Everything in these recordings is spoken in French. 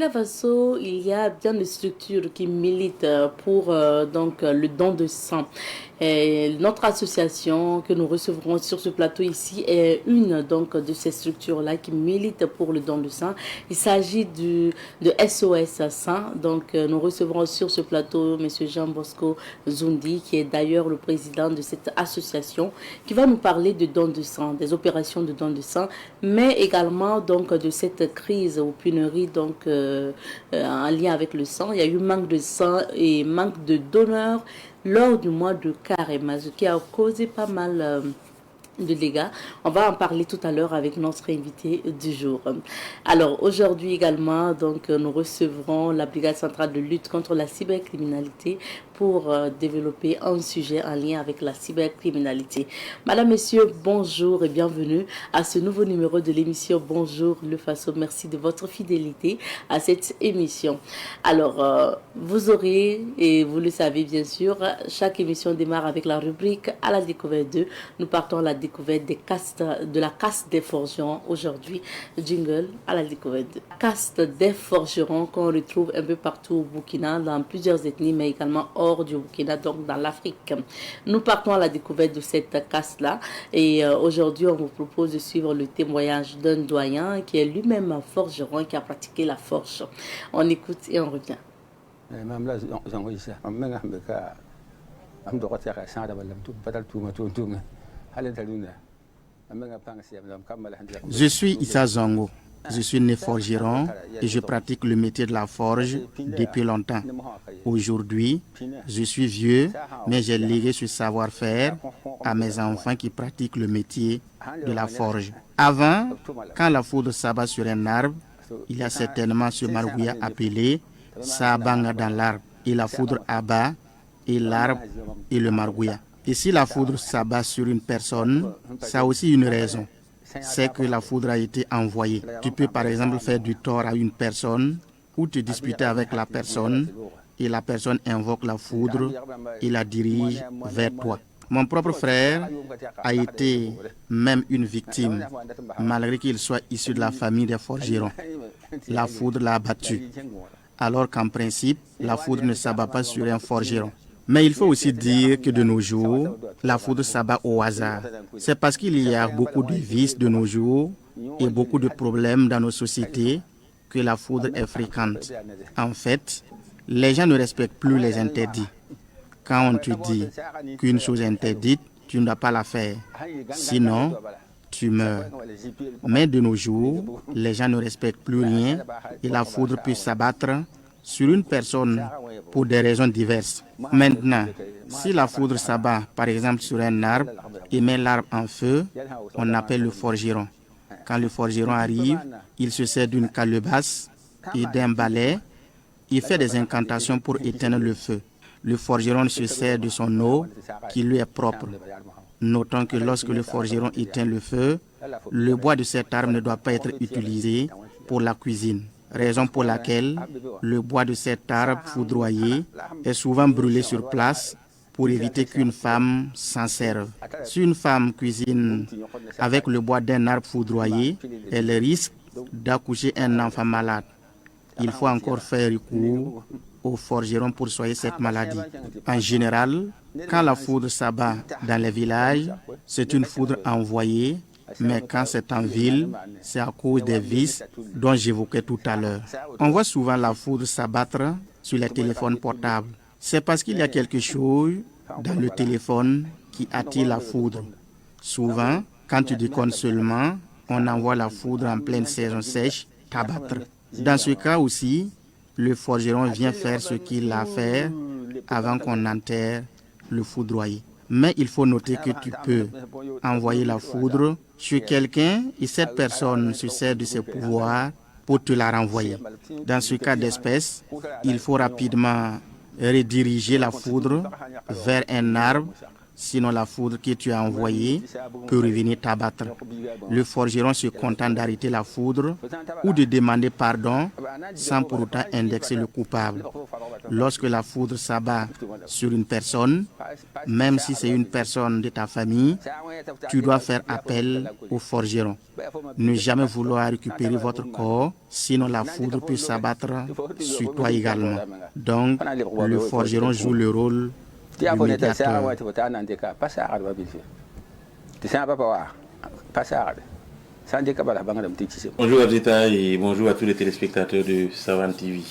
Burkina Faso, il y a bien des structures qui militent pour le don de sang. Et notre association que nous recevrons sur ce plateau ici est une de ces structures-là qui milite pour le don de sang. Il s'agit de SOS Sang. Nous recevrons sur ce plateau M. Jean Bosco Zoundi, qui est d'ailleurs le président de cette association, qui va nous parler de don de sang, des opérations de don de sang, mais également de cette crise aux pénuries en lien avec le sang. Il y a eu manque de sang et manque de donneurs lors du mois de carême, ce qui a causé pas mal de dégâts. On va en parler tout à l'heure avec notre invité du jour. Alors aujourd'hui également, nous recevrons la Brigade centrale de lutte contre la cybercriminalité pour développer un sujet en lien avec la cybercriminalité. Madame, Messieurs, bonjour et bienvenue à ce nouveau numéro de l'émission Bonjour le Faso. Merci de votre fidélité à cette émission. Alors, vous aurez, et vous le savez bien sûr, chaque émission démarre avec la rubrique à la découverte 2. Nous partons à la découverte de la caste des forgerons. Aujourd'hui, jingle à la découverte. Caste des forgerons qu'on retrouve un peu partout au Burkina, dans plusieurs ethnies, mais également hors du Burkina, donc dans l'Afrique. Nous partons à la découverte de cette caste-là et aujourd'hui, on vous propose de suivre le témoignage d'un doyen qui est lui-même un forgeron qui a pratiqué la forge. On écoute et on revient. Je suis Issa Zongo. Je suis né forgeron et je pratique le métier de la forge depuis longtemps. Aujourd'hui, je suis vieux, mais j'ai légué ce savoir-faire à mes enfants qui pratiquent le métier de la forge. Avant, quand la foudre s'abat sur un arbre, il y a certainement ce margouillat appelé sabanga dans l'arbre. Et la foudre abat et l'arbre et le margouillat. Et si la foudre s'abat sur une personne, ça a aussi une raison. C'est que la foudre a été envoyée. Tu peux par exemple faire du tort à une personne ou te disputer avec la personne et la personne invoque la foudre et la dirige vers toi. Mon propre frère a été même une victime, malgré qu'il soit issu de la famille des forgerons. La foudre l'a abattu, alors qu'en principe, la foudre ne s'abat pas sur un forgeron. Mais il faut aussi dire que de nos jours, la foudre s'abat au hasard. C'est parce qu'il y a beaucoup de vices de nos jours et beaucoup de problèmes dans nos sociétés que la foudre est fréquente. En fait, les gens ne respectent plus les interdits. Quand on te dit qu'une chose est interdite, tu ne dois pas la faire. Sinon, tu meurs. Mais de nos jours, les gens ne respectent plus rien et la foudre peut s'abattre sur une personne pour des raisons diverses. Maintenant, si la foudre s'abat par exemple sur un arbre et met l'arbre en feu, on appelle le forgeron. Quand le forgeron arrive, il se sert d'une calebasse et d'un balai. Il fait des incantations pour éteindre le feu. Le forgeron se sert de son eau qui lui est propre. Notons que lorsque le forgeron éteint le feu, le bois de cet arbre ne doit pas être utilisé pour la cuisine. Raison pour laquelle le bois de cet arbre foudroyé est souvent brûlé sur place pour éviter qu'une femme s'en serve. Si une femme cuisine avec le bois d'un arbre foudroyé, elle risque d'accoucher un enfant malade. Il faut encore faire recours au forgeron pour soigner cette maladie. En général, quand la foudre s'abat dans les villages, c'est une foudre envoyée. Mais quand c'est en ville, c'est à cause des vices dont j'évoquais tout à l'heure. On voit souvent la foudre s'abattre sur les téléphones portables. C'est parce qu'il y a quelque chose dans le téléphone qui attire la foudre. Souvent, quand tu déconnes seulement, on envoie la foudre en pleine saison sèche t'abattre. Dans ce cas aussi, le forgeron vient faire ce qu'il a à faire avant qu'on enterre le foudroyé. Mais il faut noter que tu peux envoyer la foudre sur quelqu'un et cette personne se sert de ses pouvoirs pour te la renvoyer. Dans ce cas d'espèce, il faut rapidement rediriger la foudre vers un arbre Sinon, la foudre que tu as envoyée peut revenir t'abattre. Le forgeron se contente d'arrêter la foudre ou de demander pardon sans pour autant indexer le coupable. Lorsque la foudre s'abat sur une personne, même si c'est une personne de ta famille, tu dois faire appel au forgeron. Ne jamais vouloir récupérer votre corps, sinon la foudre peut s'abattre sur toi également. Donc, le forgeron joue le rôle du médiateur. Bonjour Abzeta et bonjour à tous les téléspectateurs de Savane TV.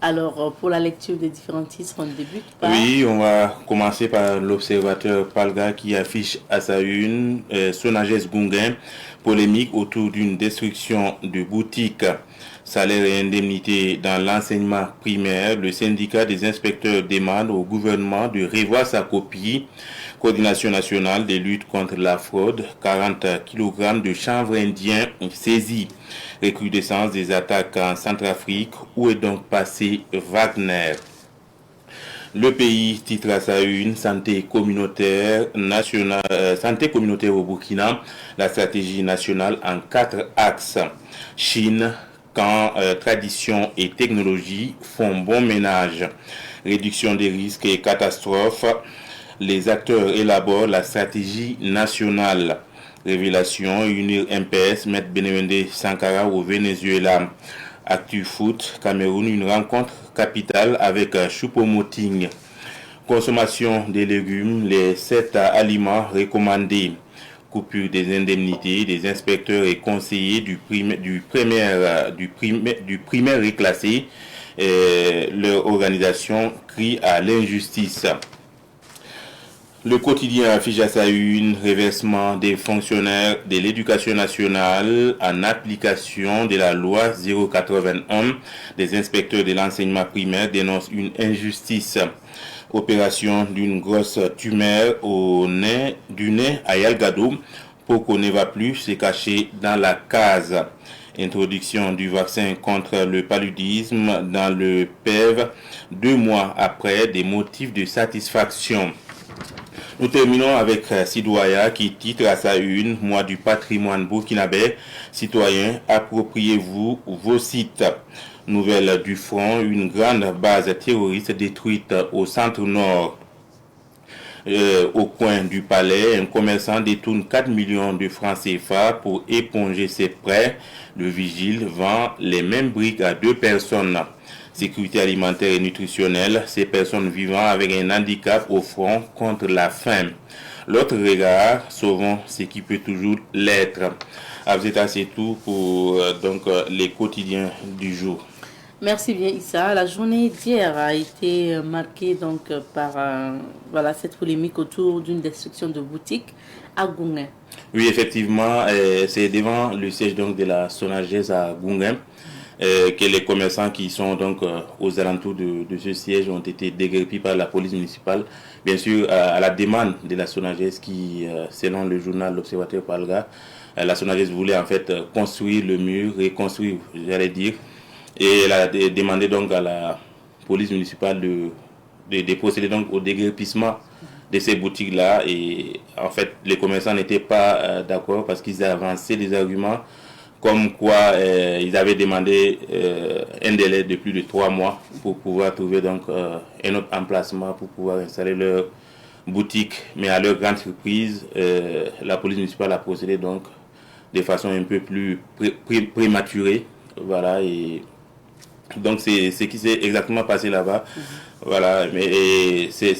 Alors, pour la lecture des différents titres, on débute par... Oui, on va commencer par l'observateur Palga qui affiche à sa une Sonagès Gunguin, polémique autour d'une destruction de boutiques. Salaire et indemnité dans l'enseignement primaire, le syndicat des inspecteurs demande au gouvernement de revoir sa copie. Coordination nationale des luttes contre la fraude, 40 kg de chanvre indien saisis. Recrudescence des attaques en Centrafrique, où est donc passé Wagner? Le pays titre à sa une santé communautaire nationale, santé communautaire au Burkina, la stratégie nationale en 4 axes. Chine, quand tradition et technologie font bon ménage. Réduction des risques et catastrophes. Les acteurs élaborent la stratégie nationale. Révélation, unir MPS, Maître Benevende Sankara au Venezuela. Actu Foot, Cameroun, une rencontre capitale avec Choupo-Moting. Consommation des légumes, les 7 aliments recommandés. Coupure des indemnités des inspecteurs et conseillers du primaire reclassé. Leur organisation crie à l'injustice. Le quotidien affiche à sa une réversement des fonctionnaires de l'éducation nationale en application de la loi 081. Des inspecteurs de l'enseignement primaire dénoncent une injustice. Opération d'une grosse tumeur du nez à Yalgado. Poko ne va plus se cacher dans la case. Introduction du vaccin contre le paludisme dans le PEV 2 mois après, des motifs de satisfaction. Nous terminons avec Sidouaya qui titre à sa une « Mois du patrimoine burkinabé, citoyens, appropriez-vous vos sites ». Nouvelle du front, une grande base terroriste détruite au centre-nord. Au coin du palais, un commerçant détourne 4 millions de francs CFA pour éponger ses prêts. Le vigile vend les mêmes briques à 2 personnes. Sécurité alimentaire et nutritionnelle, ces personnes vivant avec un handicap au front contre la faim. L'autre regard, sauvons ce qui peut toujours l'être. Abzeta, c'est tout pour les quotidiens du jour. Merci bien Issa. La journée d'hier a été marquée donc par cette polémique autour d'une destruction de boutique à Gunguin. Oui, effectivement, c'est devant le siège donc de la Sonagès à Gunguin que les commerçants qui sont donc aux alentours de ce siège ont été déguerpis par la police municipale, bien sûr à la demande de la Sonagès qui, selon le journal L'Observateur Palga, la Sonagès voulait en fait construire le mur, reconstruire, j'allais dire, et elle a demandé donc à la police municipale de procéder donc au déguerpissement de ces boutiques-là. Et en fait, les commerçants n'étaient pas d'accord parce qu'ils avançaient des arguments comme quoi ils avaient demandé un délai de plus de 3 mois pour pouvoir trouver donc un autre emplacement pour pouvoir installer leur boutique. Mais à leur grande surprise, la police municipale a procédé donc de façon un peu plus prématurée. Voilà, et donc c'est ce qui s'est exactement passé là-bas. Voilà, mais en fait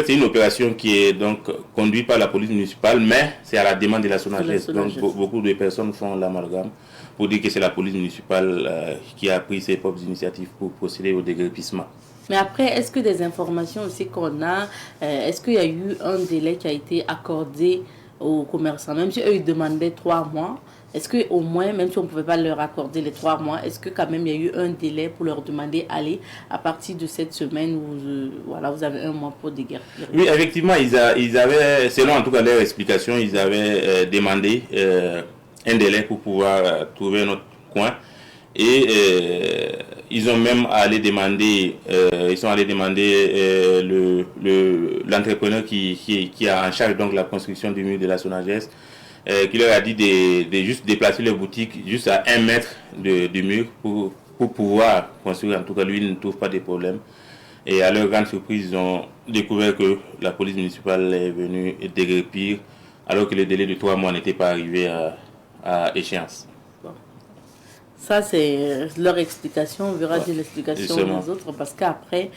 c'est une opération qui est donc conduite par la police municipale, mais c'est à la demande de la Sonagès. Donc beaucoup de personnes font l'amalgame pour dire que c'est la police municipale qui a pris ses propres initiatives pour procéder au déguerpissement. Mais après, est-ce que des informations aussi qu'on a, est-ce qu'il y a eu un délai qui a été accordé aux commerçants, même si eux ils demandaient 3 mois? Est-ce qu'au moins, même si on ne pouvait pas leur accorder les 3 mois, est-ce que quand même il y a eu un délai pour leur demander, allez, à partir de cette semaine, vous avez 1 mois pour déguerpir? Oui, effectivement, ils avaient, selon en tout cas leur explication, ils avaient demandé un délai pour pouvoir trouver un autre coin. Et ils ont même allé demander, ils sont allés demander l'entrepreneur qui a en charge donc la construction du mur de la Sonagès, qui leur a dit de juste déplacer leur boutique juste à 1 mètre du mur pour pouvoir construire. En tout cas, lui, il ne trouve pas de problème. Et à leur grande surprise, ils ont découvert que la police municipale est venue déguerpir alors que le délai de 3 mois n'était pas arrivé à échéance. Ça, c'est leur explication. On verra de l'explication des autres. Parce qu'après,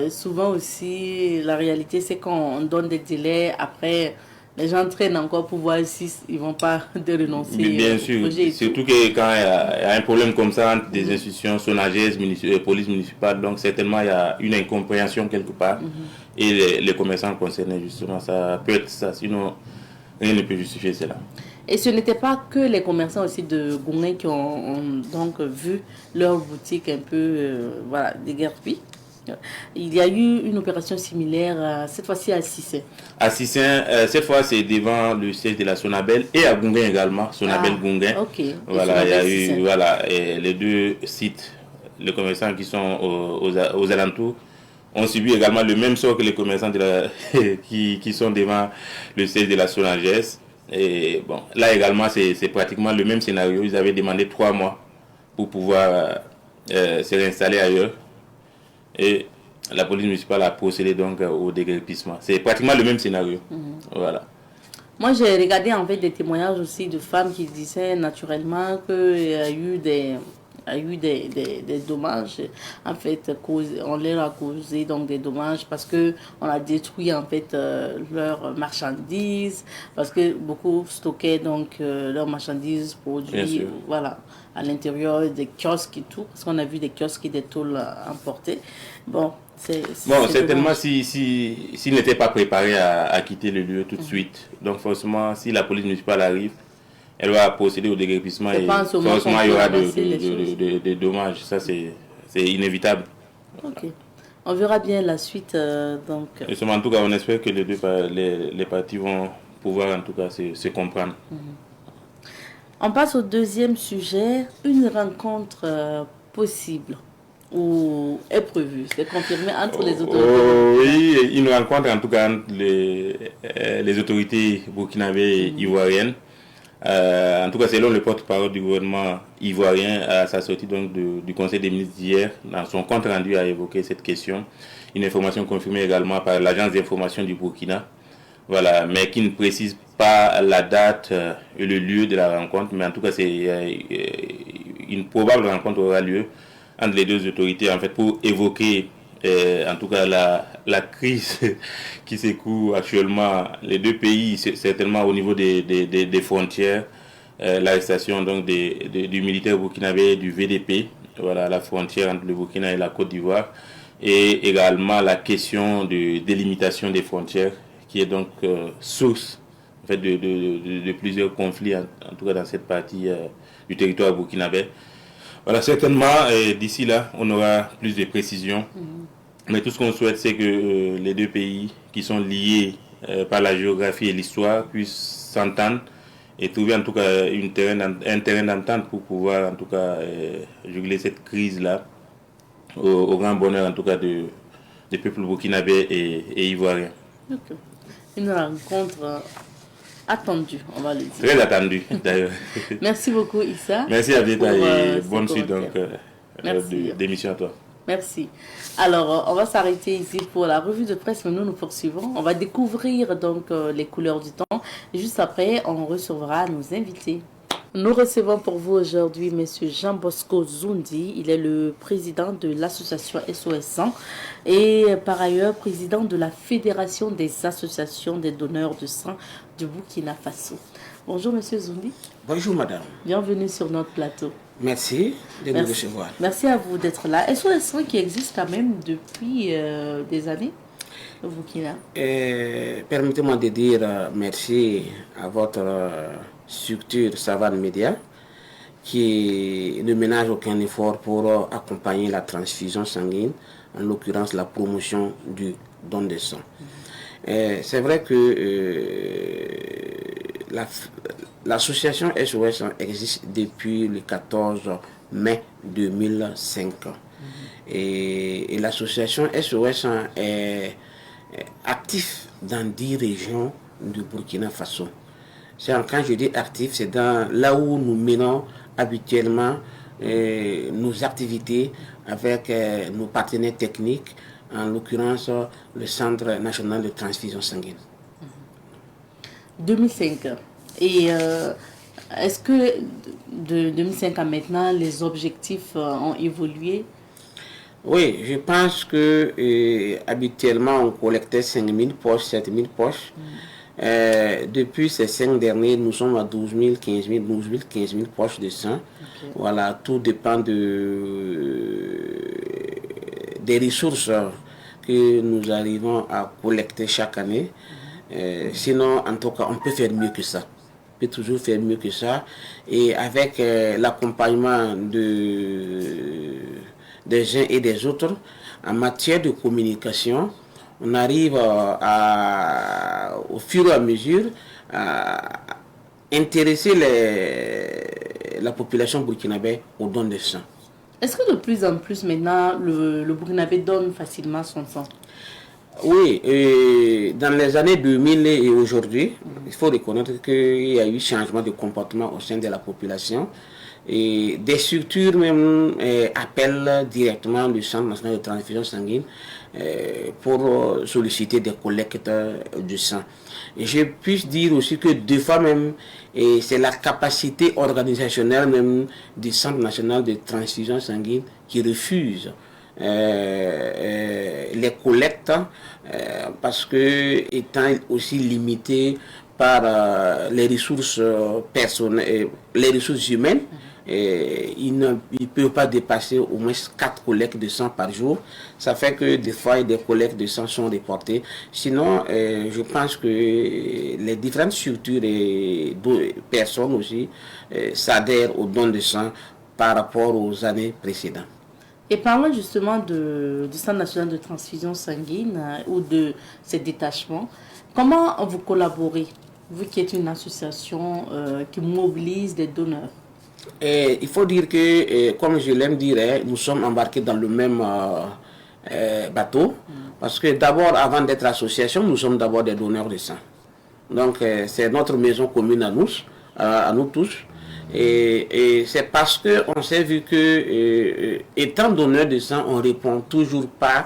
souvent aussi, la réalité, c'est qu'on donne des délais. Après, les gens traînent encore pour voir s'ils ne vont pas renoncer. Bien sûr. Surtout que quand il y a un problème comme ça entre des institutions, Sonagès, police municipale, donc certainement il y a une incompréhension quelque part. Et les commerçants concernés, justement, ça peut être ça. Sinon, rien ne peut justifier cela. Et ce n'était pas que les commerçants aussi de Gourmet qui ont donc vu leur boutique un peu déguerpie. Il y a eu une opération similaire, cette fois-ci à Sissin. À Sissin, cette fois c'est devant le siège de la Sonabel et à Gounguin également, Sonabel Gounguin. Ok. Voilà, il y a eu les deux sites, les commerçants qui sont aux alentours ont subi également le même sort que les commerçants qui sont devant le siège de la Sonagès. Et bon, là également, c'est pratiquement le même scénario. Ils avaient demandé 3 mois pour pouvoir se réinstaller ailleurs. Et la police municipale a procédé donc au déguerpissement. C'est pratiquement le même scénario. Voilà. Moi, j'ai regardé en fait des témoignages aussi de femmes qui disaient naturellement qu'il y a eu des dommages. En fait, on leur a causé donc des dommages parce que on a détruit en fait leurs marchandises, parce que beaucoup stockaient donc leurs marchandises, produits, voilà, à l'intérieur des kiosques et tout, parce qu'on a vu des kiosques et des tôles importées. Bon, certainement s'ils n'étaient pas préparés à quitter le lieu tout de suite, donc forcément, si la police municipale arrive, elle va procéder au déguerpissement et forcément il y aura des dommages. Ça, c'est inévitable. Ok. On verra bien la suite. Donc. Et en tout cas, on espère que les parties vont pouvoir en tout cas se comprendre. On passe au deuxième sujet. Une rencontre possible ou est prévue, c'est confirmé entre les autorités. Oui, une rencontre en tout cas entre les autorités burkinabées et ivoiriennes. En tout cas, selon le porte-parole du gouvernement ivoirien à sa sortie donc du Conseil des ministres d'hier, dans son compte rendu a évoqué cette question. Une information confirmée également par l'agence d'information du Burkina, voilà, mais qui ne précise pas la date et le lieu de la rencontre. Mais en tout cas, une probable rencontre aura lieu entre les deux autorités en fait pour évoquer en tout cas la crise qui secoue actuellement les deux pays, certainement au niveau des frontières, l'arrestation donc du militaire burkinabé du VDP, voilà, la frontière entre le Burkina et la Côte d'Ivoire, et également la question de délimitation des frontières qui est donc source en fait de plusieurs conflits en tout cas dans cette partie du territoire burkinabé. Voilà, certainement d'ici là on aura plus de précisions. Mais tout ce qu'on souhaite, c'est que les deux pays qui sont liés par la géographie et l'histoire puissent s'entendre et trouver en tout cas un terrain d'entente pour pouvoir en tout cas juguler cette crise-là au grand bonheur en tout cas des peuples burkinabés et ivoiriens. Okay. Une rencontre attendue, on va le dire. Très attendue d'ailleurs. Merci beaucoup Issa. Merci à Vita et bonne suite donc d'émission à toi. Merci. Alors, on va s'arrêter ici pour la revue de presse, mais nous poursuivons. On va découvrir donc les couleurs du temps. Et juste après, on recevra nos invités. Nous recevons pour vous aujourd'hui M. Jean Bosco Zoundi. Il est le président de l'association SOS 100 et par ailleurs président de la Fédération des associations des donneurs de sang du Burkina Faso. Bonjour M. Zoundi. Bonjour madame. Bienvenue sur notre plateau. Merci de nous recevoir. Merci à vous d'être là. SOS 100 qui existe quand même depuis des années au Burkina. Permettez-moi de dire merci à votre structure Savane Média qui ne ménage aucun effort pour accompagner la transfusion sanguine, en l'occurrence la promotion du don de sang. C'est vrai que l'association SOS existe depuis le 14 mai 2005. Et l'association SOS est active dans 10 régions du Burkina Faso. Quand je dis actif, c'est là où nous menons habituellement nos activités avec nos partenaires techniques, en l'occurrence le Centre national de transfusion sanguine. 2005. Et est-ce que de 2005 à maintenant, les objectifs ont évolué? Oui, je pense que habituellement on collectait 5000 poches, 7000 poches. Depuis ces 5 derniers, nous sommes à 12 000, 15 000, 12 000, 15 000 poches de sang. Okay. Voilà, tout dépend des ressources que nous arrivons à collecter chaque année. Sinon, en tout cas, on peut faire mieux que ça. On peut toujours faire mieux que ça. Et avec l'accompagnement des uns et des autres, en matière de communication, on arrive au fur et à mesure à intéresser la population burkinabé au don de sang. Est-ce que de plus en plus maintenant, le Burkinabé donne facilement son sang? Oui, dans les années 2000 et aujourd'hui, il faut reconnaître qu'il y a eu changement de comportement au sein de la population. Et des structures même appellent directement le Centre national de transfusion sanguine pour solliciter des collectes de sang. Et je puis dire aussi que des fois même, c'est la capacité organisationnelle même du Centre national de transfusion sanguine qui refuse les collectes parce que étant aussi limité par les ressources personnelles, les ressources humaines, il ne peut pas dépasser au moins 4 collectes de sang par jour. Ça fait que des fois des collectes de sang sont reportées. Sinon, je pense que les différentes structures et personnes aussi s'adhèrent au don de sang par rapport aux années précédentes. Et parlons justement du Centre national de transfusion sanguine ou de ces détachements. Comment vous collaborez, vous qui êtes une association qui mobilise des donneurs? Il faut dire que, comme je l'aime dire, nous sommes embarqués dans le même bateau. Parce que d'abord, avant d'être association, nous sommes d'abord des donneurs de sang. Donc, c'est notre maison commune à nous tous. Et c'est parce qu'on s'est vu que, étant donneur de sang, on ne répond toujours pas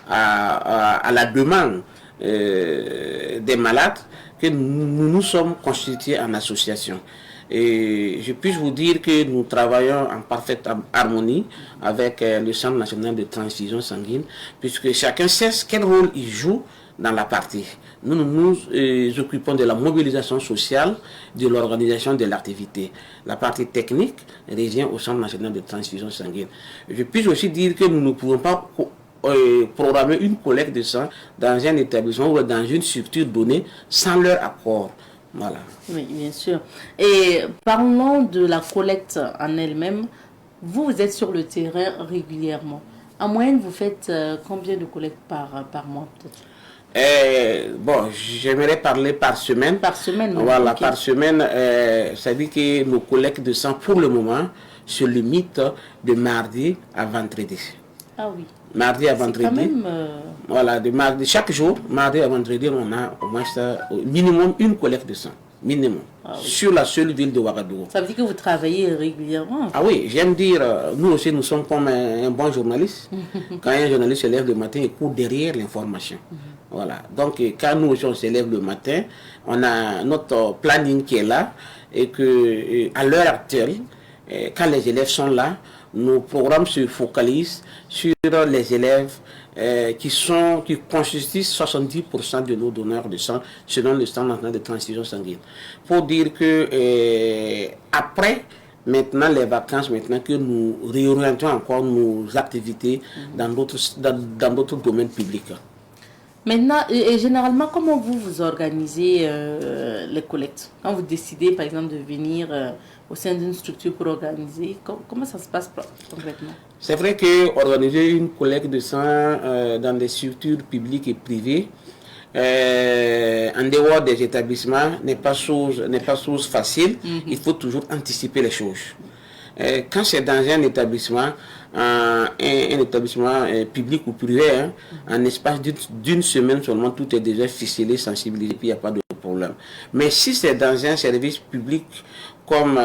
à la demande des malades que nous sommes constitués en association. Et je puis vous dire que nous travaillons en parfaite harmonie avec le Centre national de transfusion sanguine, puisque chacun sait quel rôle il joue dans la partie. Nous nous occupons de la mobilisation sociale, de l'organisation de l'activité. La partie technique revient au Centre national de transfusion sanguine. Je puis aussi dire que nous ne pouvons pas programmer une collecte de sang dans un établissement ou dans une structure donnée sans leur accord. Voilà. Oui, bien sûr. Et parlons de la collecte en elle-même. Vous êtes sur le terrain régulièrement. En moyenne, vous faites combien de collectes par mois peut-être? Bon, j'aimerais parler par semaine. Par semaine, oui. Voilà, okay. Par semaine, ça dit que nos collectes de sang, pour le moment, se limitent de mardi à vendredi. Ah oui. Mardi à vendredi. Quand même, voilà, de mardi, chaque jour, mardi à vendredi, on a au moins minimum une collecte de sang. Minimum. Ah oui. Sur la seule ville de Ouagadougou. Ça veut dire que vous travaillez régulièrement? Ah oui, j'aime dire, nous aussi, nous sommes comme un bon journaliste. Quand un journaliste se lève le matin, il court derrière l'information. Voilà. Donc, quand nous aussi, on se lève le matin, on a notre planning qui est là et que, à l'heure actuelle, quand les élèves sont là, nos programmes se focalisent sur les élèves qui constituent 70% de nos donneurs de sang selon le Centre national de transfusion sanguine. Pour dire que après maintenant les vacances, maintenant que nous réorientons encore nos activités dans d'autres domaines publics. Maintenant, et généralement, comment vous organisez les collectes? Quand vous décidez, par exemple, de venir au sein d'une structure pour organiser, comment ça se passe concrètement? C'est vrai qu'organiser une collecte de sang dans des structures publiques et privées, en dehors des établissements, n'est pas chose facile. Il faut toujours anticiper les choses. quand c'est dans un établissement, un établissement public ou privé, hein, en espace d'une semaine seulement, tout est déjà ficelé, sensibilisé, puis il n'y a pas de problème. Mais si c'est dans un service public, comme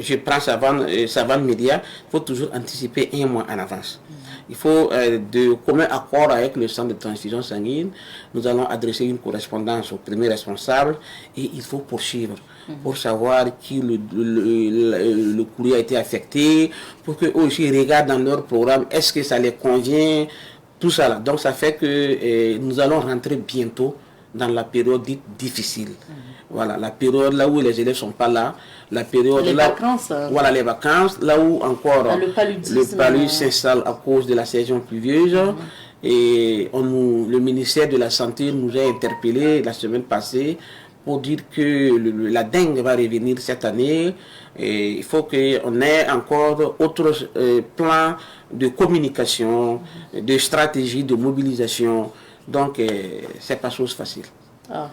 je prends Savane Média, il faut toujours anticiper 1 mois en avance. Il faut de commun accord avec le centre de transfusion sanguine. Nous allons adresser une correspondance au premier responsable et il faut poursuivre pour savoir qui le courrier a été affecté, pour qu'eux aussi regardent dans leur programme est-ce que ça les convient, tout ça là. Donc ça fait que nous allons rentrer bientôt dans la période dite difficile. Voilà, la période là où les élèves ne sont pas là, la période les là, vacances, voilà les vacances, là où encore le paludisme s'installe à cause de la saison pluvieuse. Et le ministère de la Santé nous a interpellés la semaine passée pour dire que la dengue va revenir cette année. Et il faut qu'on ait encore d'autres plans de communication, de stratégie, de mobilisation. Donc, c'est pas chose facile. Ah.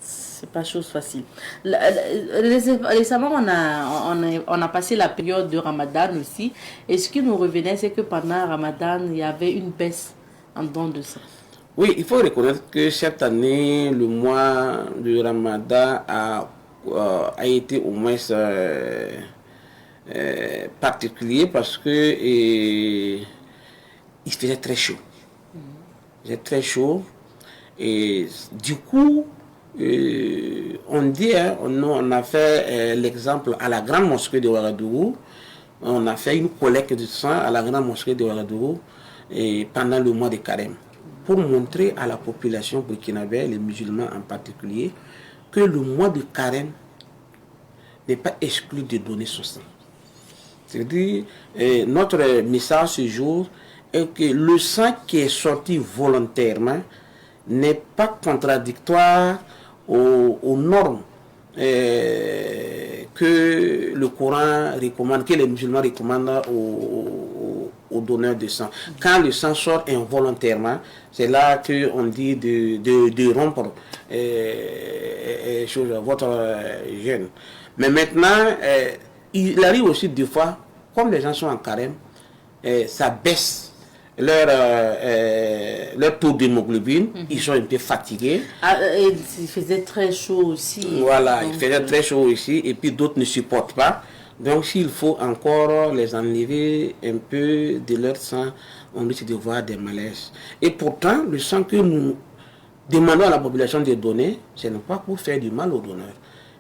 C'est pas chose facile. Récemment, on a passé la période de Ramadan aussi. Et ce qui nous revenait, c'est que pendant Ramadan, il y avait une baisse en don de sang. Oui, il faut reconnaître que cette année, le mois de Ramadan a été au moins particulier parce que il faisait très chaud. Il faisait très chaud. Et du coup, on dit, hein, on a fait l'exemple à la grande mosquée de Ouagadougou. On a fait une collecte de sang à la grande mosquée de Ouagadougou pendant le mois de Carême, pour montrer à la population burkinabé, les musulmans en particulier, que le mois de Carême n'est pas exclu de donner son sang. C'est-à-dire, notre message ce jour est que le sang qui est sorti volontairement n'est pas contradictoire aux normes que le Coran recommande, que les musulmans recommandent aux donneurs de sang. Quand le sang sort involontairement, c'est là qu'on dit de rompre votre jeûne. Mais maintenant, il arrive aussi des fois, comme les gens sont en carême, ça baisse leur taux d'hémoglobine, ils sont un peu fatigués. Et il faisait très chaud aussi. Voilà, il faisait très chaud ici, et puis d'autres ne supportent pas. Donc s'il faut encore les enlever un peu de leur sang, on risque de voir des malaises. Et pourtant, le sang que nous demandons à la population de donner, ce n'est pas pour faire du mal aux donneurs.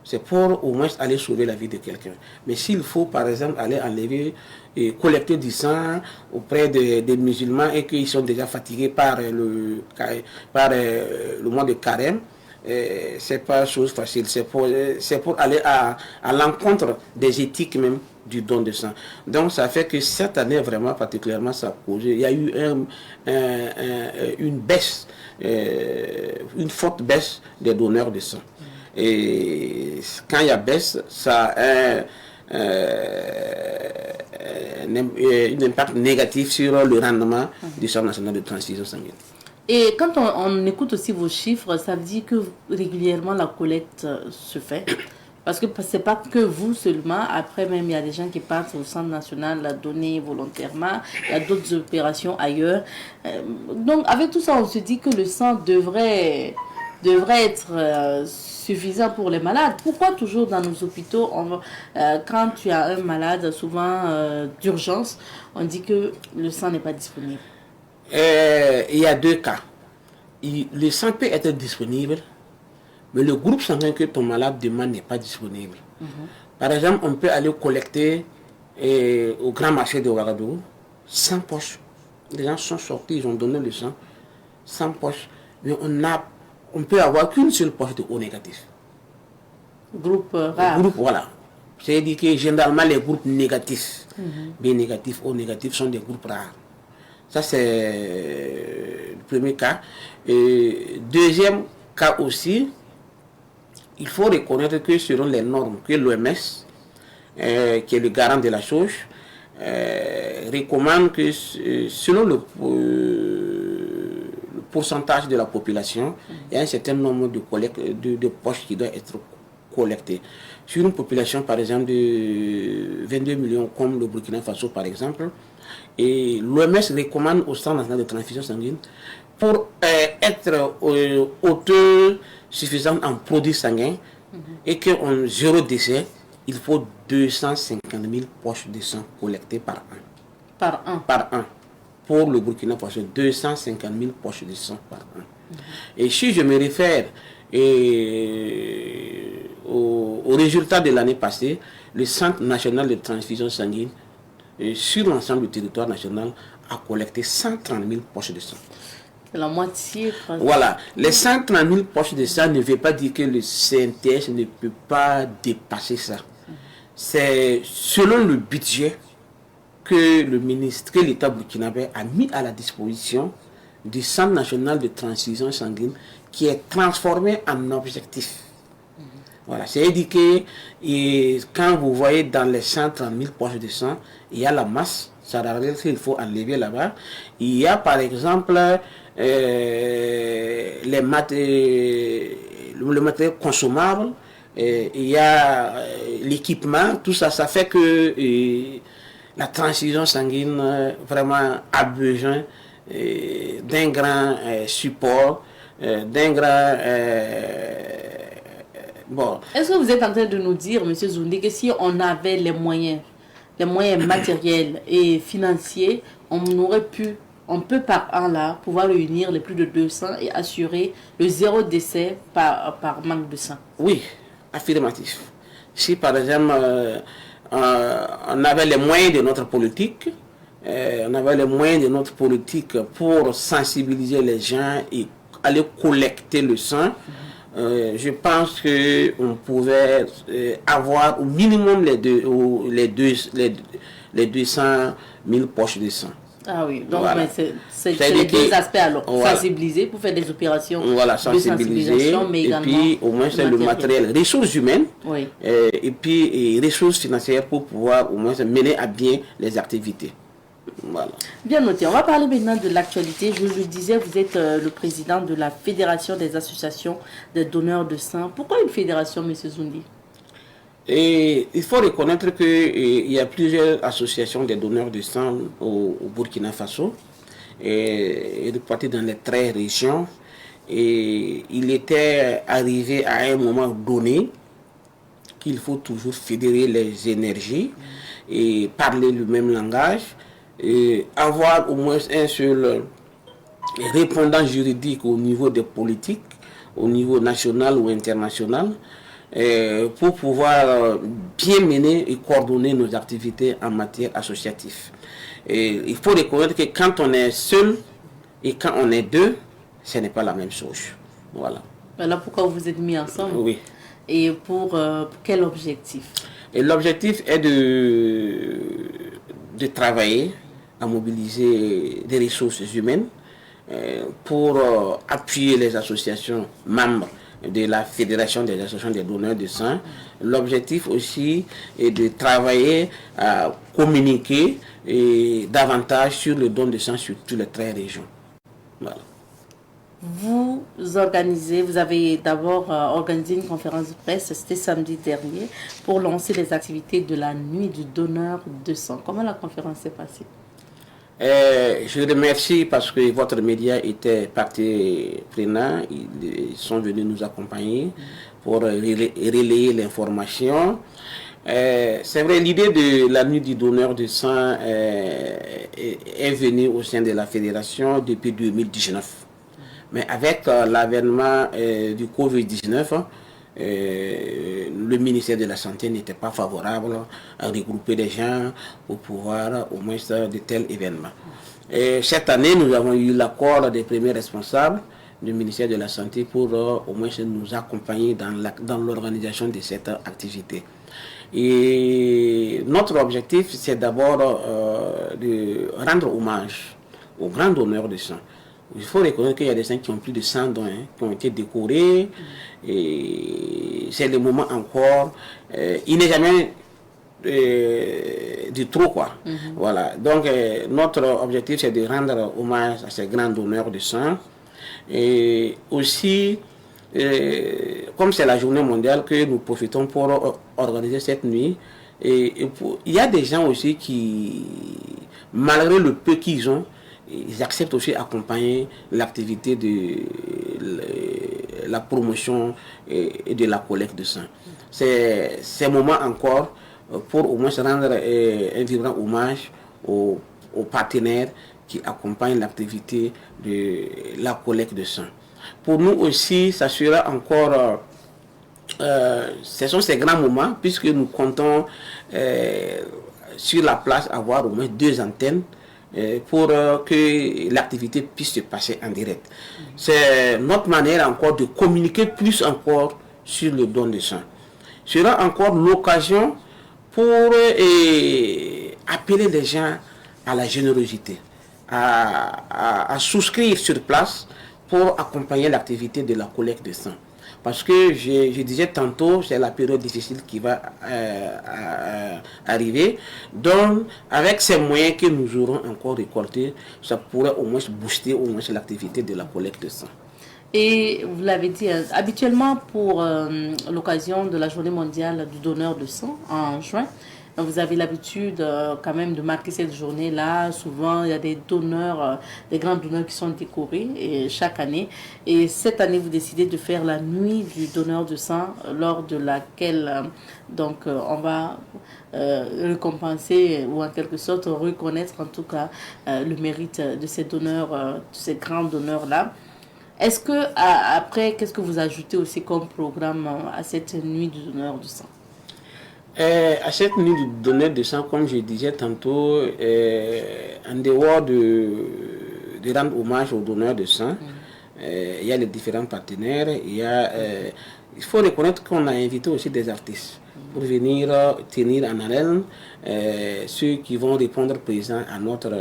C'est pour au moins aller sauver la vie de quelqu'un. Mais s'il faut, par exemple, aller enlever et collecter du sang auprès des musulmans et qu'ils sont déjà fatigués par le mois de carême, c'est pas chose facile. C'est pour aller à l'encontre des éthiques même du don de sang. Donc ça fait que cette année, vraiment particulièrement, ça a causé. Il y a eu une baisse, une forte baisse des donneurs de sang. Et quand il y a baisse, ça a un impact négatif sur le rendement du Centre national de transfusion sanguine. Et quand on écoute aussi vos chiffres, ça veut dire que régulièrement la collecte se fait. Parce que ce n'est pas que vous seulement. Après même, il y a des gens qui partent au Centre national la donner volontairement. Il y a d'autres opérations ailleurs. Donc avec tout ça, on se dit que le sang devrait être suffisant pour les malades. Pourquoi toujours dans nos hôpitaux, quand tu as un malade, souvent d'urgence, on dit que le sang n'est pas disponible? Il y a deux cas. Le sang peut être disponible, mais le groupe sanguin que ton malade demande n'est pas disponible. Par exemple, on peut aller collecter au grand marché de Ouagadougou, 100 poches. Les gens sont sortis, ils ont donné le sang, 100 poches. Mais on peut avoir qu'une seule poche de O négatif. Groupe rare. Groupe, voilà. C'est-à-dire que généralement les groupes négatifs, B négatifs, O négatifs sont des groupes rares. Ça c'est le premier cas. Et deuxième cas aussi, il faut reconnaître que selon les normes que l'OMS, qui est le garant de la chose, recommande que selon le pourcentage de la population, il y a un certain nombre de poches qui doivent être collectés. Sur une population, par exemple, de 22 millions, comme le Burkina Faso, par exemple, et l'OMS recommande au Centre national de transfusion sanguine pour être autosuffisant en produits sanguins et qu'on zéro décès, il faut 250 000 poches de sang collectées par an. Par an? Par an. Pour le Burkina Faso, 250 000 poches de sang par an. Et si je me réfère aux résultats de l'année passée, le Centre national de transfusion sanguine, sur l'ensemble du territoire national, a collecté 130 000 poches de sang. C'est la moitié. Voilà. Les 130 000 poches de sang ne veut pas dire que le CNTS ne peut pas dépasser ça. C'est selon le budget que l'État burkinabé a mis à la disposition du Centre national de transfusion sanguine qui est transformé en objectif. Voilà, c'est-à-dire que quand vous voyez dans les 130 000 poches de sang, il y a la masse, ça veut dire qu'il faut enlever là-bas. Il y a par exemple le matériel consommable, il y a l'équipement, tout ça, ça fait que la transfusion sanguine vraiment a besoin d'un grand support, d'un grand... bon. Est-ce que vous êtes en train de nous dire, M. Zoundi, que si on avait les moyens matériels et financiers, on peut par an là, pouvoir réunir les plus de 200 et assurer le zéro décès par manque de sang? Oui, affirmatif. Si par exemple, on avait les moyens de notre politique, pour sensibiliser les gens et aller collecter le sang, je pense qu'on pouvait avoir au minimum les 200 000 poches de sang. Ah oui, donc voilà. c'est les deux aspects alors. Voilà. Sensibiliser pour faire des opérations de sensibilisation, mais également et puis au moins c'est le matériel, ressources humaines, oui. Et puis ressources financières pour pouvoir au moins mener à bien les activités. Voilà. Bien noté. On va parler maintenant de l'actualité. Je le disais, vous êtes le président de la Fédération des associations des donneurs de sang. Pourquoi une fédération, M. Zoundi? Et il faut reconnaître qu'il y a plusieurs associations des donneurs de sang au Burkina Faso, et réparties dans les 13 régions. Et il était arrivé à un moment donné qu'il faut toujours fédérer les énergies et parler le même langage, et avoir au moins un seul répondant juridique au niveau des politiques, au niveau national ou international, pour pouvoir bien mener et coordonner nos activités en matière associative. Et il faut reconnaître que quand on est seul et quand on est deux, ce n'est pas la même chose. Voilà. Voilà pourquoi vous êtes mis ensemble. Oui. Et pour quel objectif? Et l'objectif est de travailler à mobiliser des ressources humaines pour appuyer les associations membres de la Fédération des associations des donneurs de sang. L'objectif aussi est de travailler à communiquer davantage sur le don de sang sur toutes les 13 régions. Voilà. Vous avez d'abord organisé une conférence de presse, c'était samedi dernier, pour lancer les activités de la nuit du donneur de sang. Comment la conférence s'est passée? Je remercie parce que votre média était partie prenante. Ils sont venus nous accompagner pour relayer l'information. C'est vrai, l'idée de la nuit du donneur de sang est venue au sein de la fédération depuis 2019. Mais avec l'avènement du Covid-19, le ministère de la Santé n'était pas favorable à regrouper des gens pour pouvoir au moins de tels événements. Et cette année, nous avons eu l'accord des premiers responsables du ministère de la Santé pour au moins nous accompagner dans l'organisation de cette activité. Et notre objectif, c'est d'abord de rendre hommage aux grands donneurs de sang. Il faut reconnaître qu'il y a des gens qui ont plus de 100 dons, qui ont été décorés. Et c'est le moment encore. Il n'est jamais du trop, quoi. Voilà. Donc, notre objectif, c'est de rendre hommage à ces grands donneurs de sang. Et aussi comme c'est la journée mondiale, que nous profitons pour organiser cette nuit. Il y a des gens aussi qui, malgré le peu qu'ils ont, ils acceptent aussi d'accompagner l'activité de la promotion et de la collecte de sang. C'est ces moments encore pour au moins rendre un vibrant hommage aux partenaires qui accompagnent l'activité de la collecte de sang. Pour nous aussi, ça sera encore... ce sont ces grands moments puisque nous comptons sur la place avoir au moins 2 antennes pour que l'activité puisse se passer en direct. C'est notre manière encore de communiquer plus encore sur le don de sang. Ce sera encore l'occasion pour appeler les gens à la générosité, à souscrire sur place pour accompagner l'activité de la collecte de sang. Parce que je disais tantôt, c'est la période difficile qui va arriver. Donc, avec ces moyens que nous aurons encore récoltés, ça pourrait au moins booster au moins l'activité de la collecte de sang. Et vous l'avez dit, habituellement pour l'occasion de la journée mondiale du donneur de sang en juin, vous avez l'habitude quand même de marquer cette journée-là. Souvent, il y a des donneurs, des grands donneurs qui sont décorés chaque année. Et cette année, vous décidez de faire la nuit du donneur de sang, lors de laquelle on va récompenser ou en quelque sorte reconnaître en tout cas le mérite de ces donneurs, de ces grands donneurs-là. Est-ce que après, qu'est-ce que vous ajoutez aussi comme programme à cette nuit du donneur de sang? À cette nuit du donneur de sang, comme je disais tantôt, en dehors de rendre hommage aux donneurs de sang, il y a les différents partenaires. Il faut reconnaître qu'on a invité aussi des artistes pour venir tenir en haleine ceux qui vont répondre présents à notre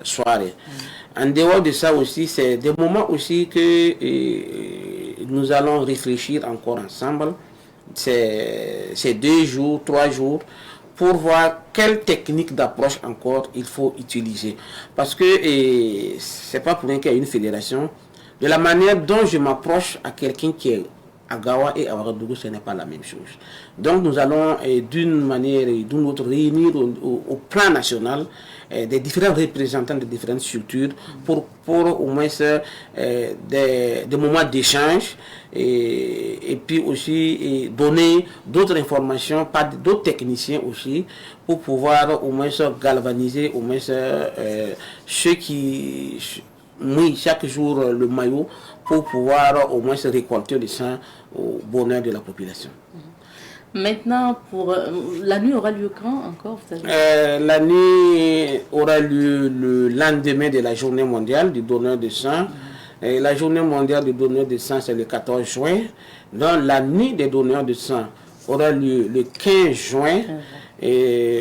soirée. En dehors de ça aussi, c'est des moments aussi que nous allons réfléchir encore ensemble, ces 2 jours, 3 jours, pour voir quelle technique d'approche encore il faut utiliser. Parce que c'est pas pour rien qu'il y a une fédération. De la manière dont je m'approche à quelqu'un qui est à Gawa et à Ouagadougou, ce n'est pas la même chose. Donc nous allons d'une manière et d'une autre réunir au plan national des différents représentants de différentes structures pour au moins des moments d'échange et puis aussi donner d'autres informations par d'autres techniciens aussi pour pouvoir au moins galvaniser au moins ceux qui mouillent chaque jour le maillot pour pouvoir au moins récolter le sang au bonheur de la population. Maintenant, pour la nuit aura lieu quand encore, vous savez? La nuit aura lieu le lendemain de la journée mondiale du donneur de sang. La journée mondiale du donneur de sang, c'est le 14 juin. Donc, la nuit des donneurs de sang aura lieu le 15 juin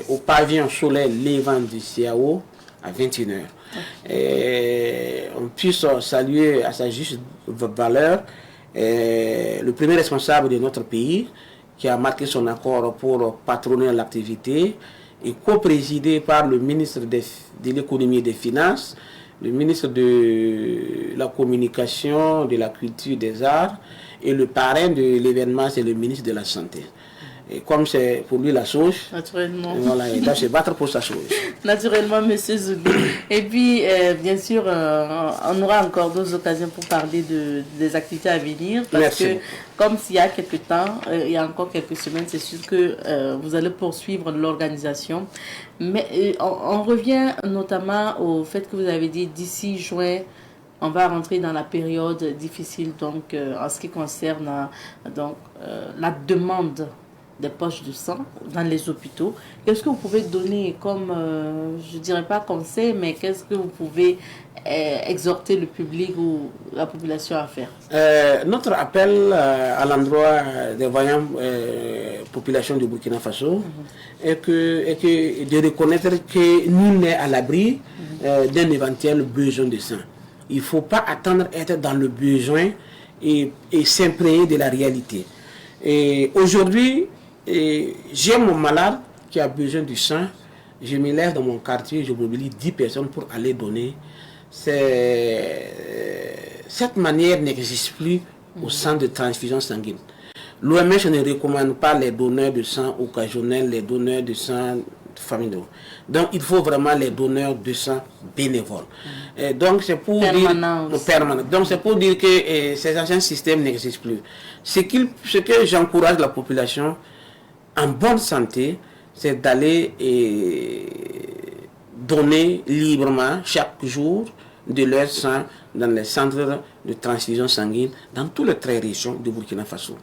au pavillon Soleil Levant du CAO à 21h. On puisse saluer à sa juste valeur le premier responsable de notre pays qui a marqué son accord pour patronner l'activité et co-présidé par le ministre de l'économie et des finances, le ministre de la communication, de la culture, des arts et le parrain de l'événement, c'est le ministre de la santé. Et comme c'est pour lui la sauce, naturellement, voilà, il doit se battre pour sa sauce. Naturellement, monsieur Zougui. Et puis, bien sûr, on aura encore d'autres occasions pour parler des activités à venir. Parce Merci. que, comme s'il y a quelques temps, il y a encore quelques semaines, c'est sûr que vous allez poursuivre l'organisation. Mais on revient notamment au fait que vous avez dit d'ici juin, on va rentrer dans la période difficile, donc en ce qui concerne la demande des poches de sang dans les hôpitaux. Qu'est-ce que vous pouvez donner comme, je dirais pas conseil, mais qu'est-ce que vous pouvez exhorter le public ou la population à faire? Notre appel à l'endroit des voyants populations du Burkina Faso est que de reconnaître que nul n'est à l'abri d'un éventuel besoin de sang. Il ne faut pas attendre être dans le besoin et s'imprégner de la réalité. Et aujourd'hui, j'ai mon malade qui a besoin du sang, je me lève dans mon quartier, je mobilise 10 personnes pour aller donner. Cette manière n'existe plus au centre de transfusion sanguine. L'OMS ne recommande pas les donneurs de sang occasionnels, les donneurs de sang familiaux. Donc il faut vraiment les donneurs de sang bénévoles. Donc c'est pour dire que ces anciens systèmes n'existent plus. Ce que j'encourage la population en bonne santé, c'est d'aller donner librement chaque jour de leur sang dans les centres de transfusion sanguine dans toutes les 13 régions du Burkina Faso.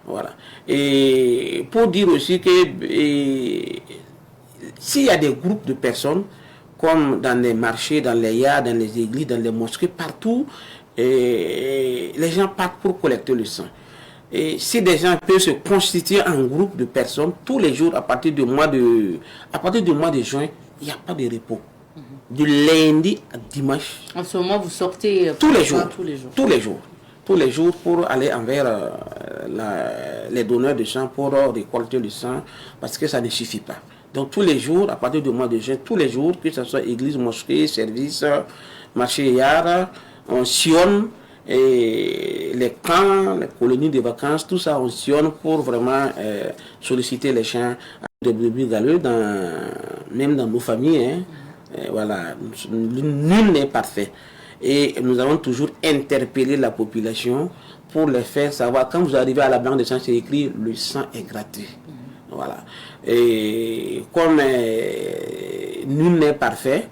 Voilà. Et pour dire aussi que s'il y a des groupes de personnes, comme dans les marchés, dans les yards, dans les églises, dans les mosquées, partout, les gens partent pour collecter le sang. Et si des gens peuvent se constituer en groupe de personnes, tous les jours, à partir du mois de juin, il n'y a pas de repos. Du lundi à dimanche. En ce moment, vous sortez tous les jours pour aller envers les donneurs de sang pour récolter le sang, parce que ça ne suffit pas. Donc tous les jours, à partir du mois de juin, tous les jours, que ce soit église, mosquée, service, marché yard, on sillonne les camps, les colonies de vacances, tout ça on sillonne pour vraiment solliciter les champs de brebis galeux, même dans nos familles. Voilà, nul n'est parfait. Et nous avons toujours interpellé la population pour les faire savoir, quand vous arrivez à la banque de sang, c'est écrit le sang est gratuit. Voilà. Et comme nul n'est parfait,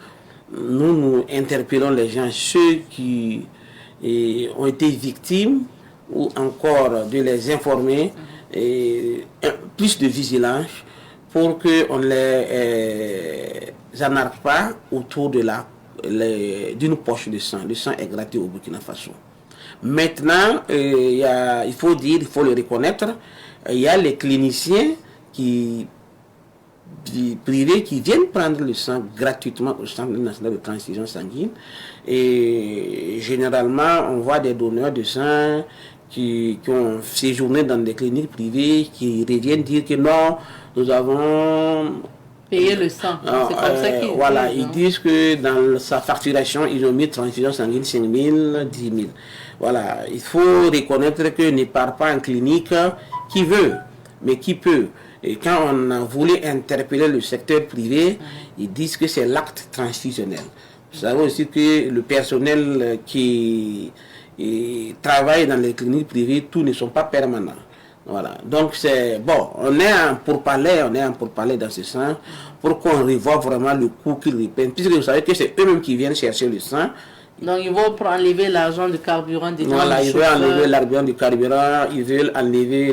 nous interpellons les gens, ceux qui ont été victimes, ou encore de les informer, plus de vigilance pour qu'on ne les anarque pas autour de d'une poche de sang. Le sang est gratuit au Burkina Faso. Maintenant, il faut le reconnaître, il y a les cliniciens privés qui viennent prendre le sang gratuitement au Centre national de transfusion sanguine. Et généralement, on voit des donneurs de sang qui ont séjourné dans des cliniques privées, qui reviennent dire que non, nous avons payer le sang. C'est comme ça qu'ils voilà, ils disent que dans sa facturation, ils ont mis transfusion sanguine 5 000, 10 000. Voilà, il faut reconnaître que ne part pas en clinique qui veut, mais qui peut. Et quand on a voulu interpeller le secteur privé, ils disent que c'est l'acte transfusionnel. Vous savez aussi que le personnel qui travaille dans les cliniques privées, tous ne sont pas permanents. Voilà, donc c'est bon, on est en pourparler dans ce sens pour qu'on revoie vraiment le coût qu'ils reprennent, puisque vous savez que c'est eux-mêmes qui viennent chercher le sang. Donc ils vont enlever l'argent du carburant des gens. Voilà, ils veulent enlever l'argent du carburant, ils veulent enlever